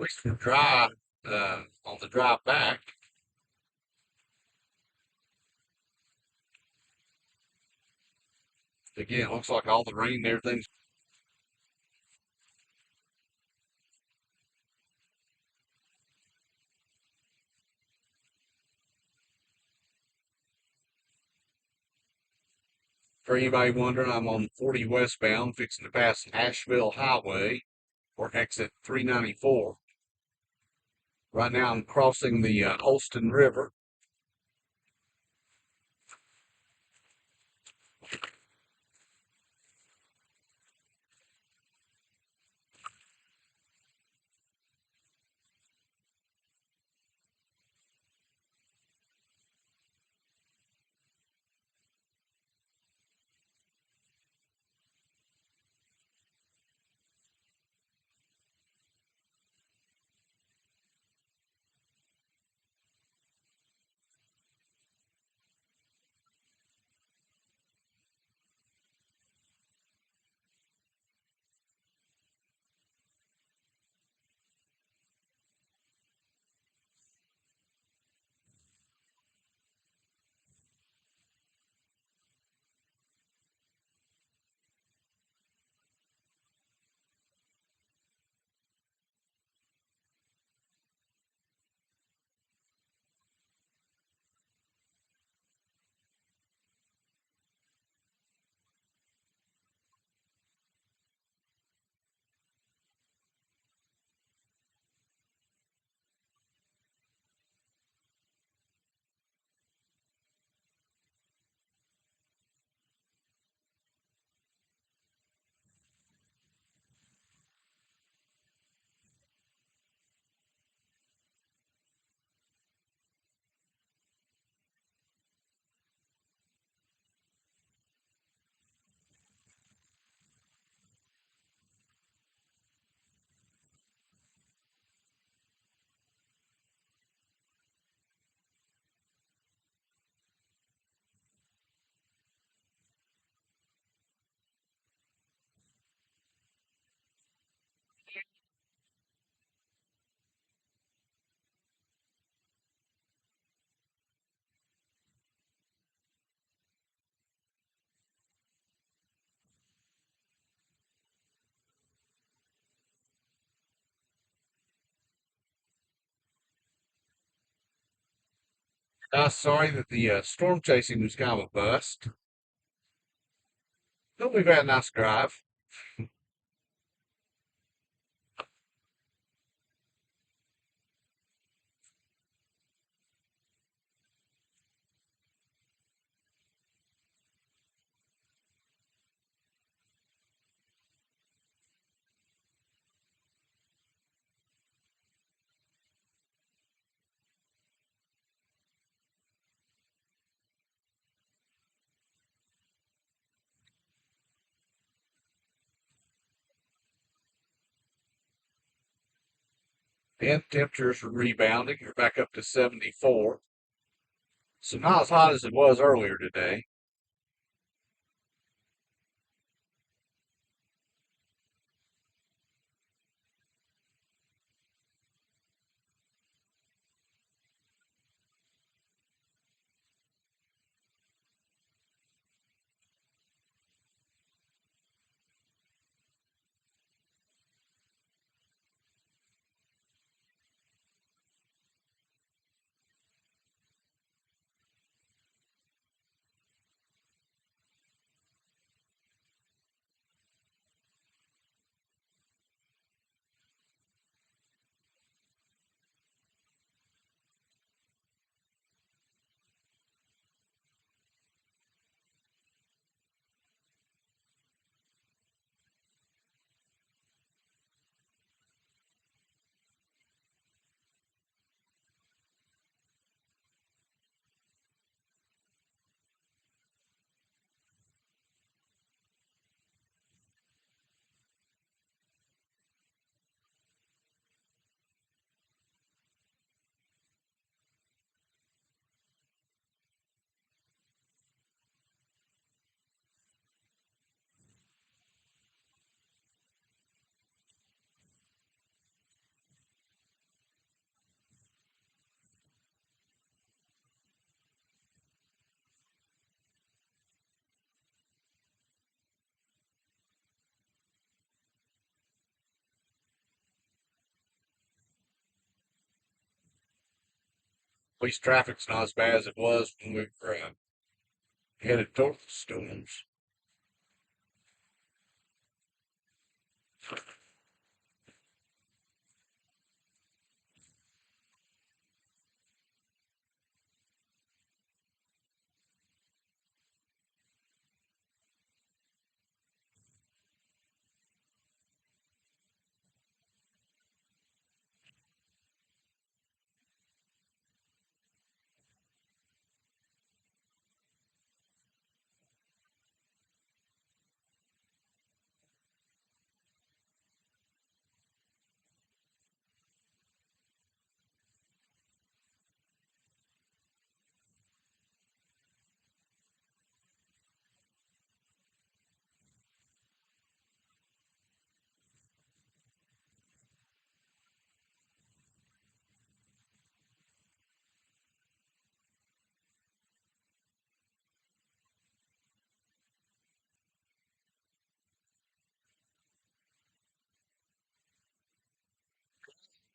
At least we're dry on the drive back. Again, it looks like all the rain and everything's. For anybody wondering, I'm on 40 westbound, fixing to pass Asheville Highway or exit 394. Right now I'm crossing the Holston River. Sorry that the storm chasing was kind of a bust. Hope we've had a nice drive. And temperatures are rebounding. You're back up to 74. So not as hot as it was earlier today. At least traffic's not as bad as it was when we were headed towards the storms.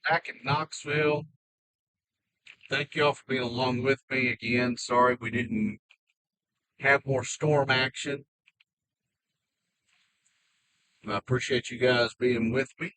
back in Knoxville. Thank you all for being along with me again. Sorry we didn't have more storm action. I appreciate you guys being with me.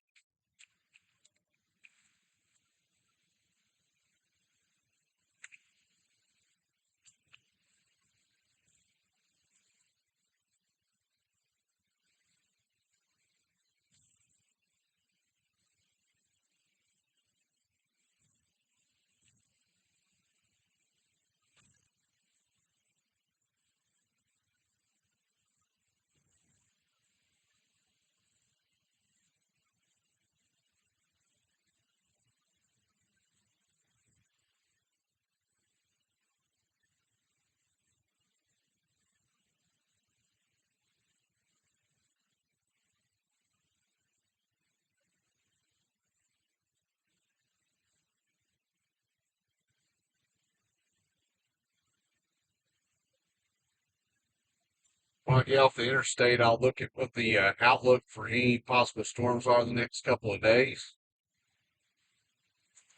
When I get off the interstate, I'll look at what the outlook for any possible storms are the next couple of days.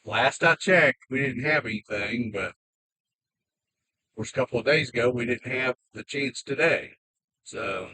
Last I checked, we didn't have anything, but of course, a couple of days ago, we didn't have the chance today. So,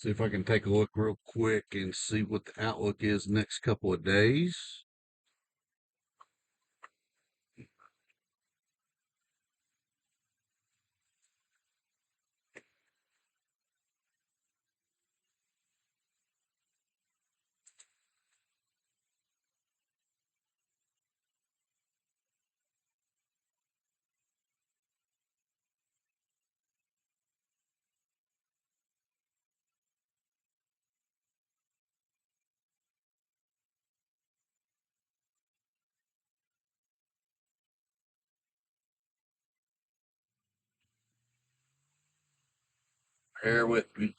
see if I can take a look real quick and see what the outlook is next couple of days. Bear with me.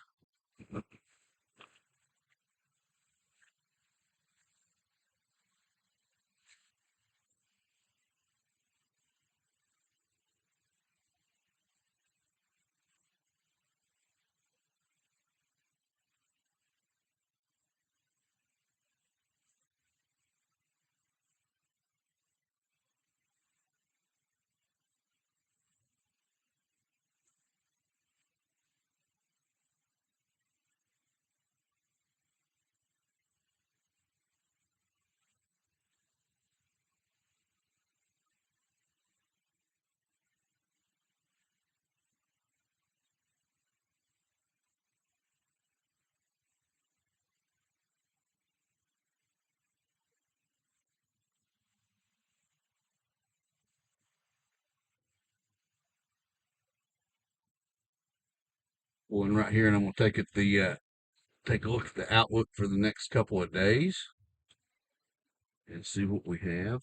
One right here, and I'm going to take a look at the outlook for the next couple of days and see what we have.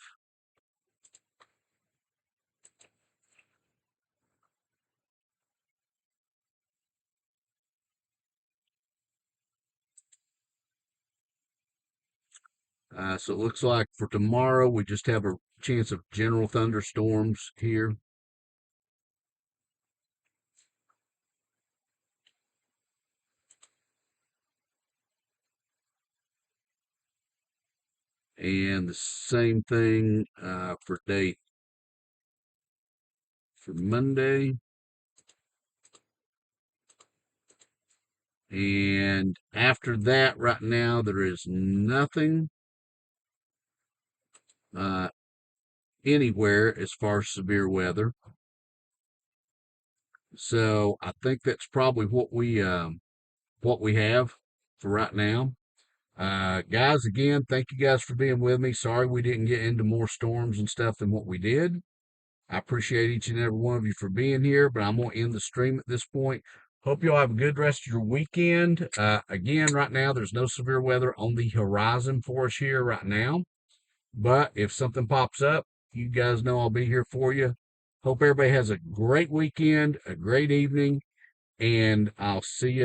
So it looks like for tomorrow we just have a chance of general thunderstorms here. And the same thing for date for Monday. And after that, right now, there is nothing uh, anywhere as far as severe weather. So I think that's probably what we have for right now. Guys, again, thank you guys for being with me. Sorry we didn't get into more storms and stuff than what we did. I appreciate each and every one of you for being here, but I'm going to end the stream at this point. Hope you all have a good rest of your weekend. Again, right now, there's no severe weather on the horizon for us here right now. But if something pops up, you guys know I'll be here for you. Hope everybody has a great weekend, a great evening, and I'll see you.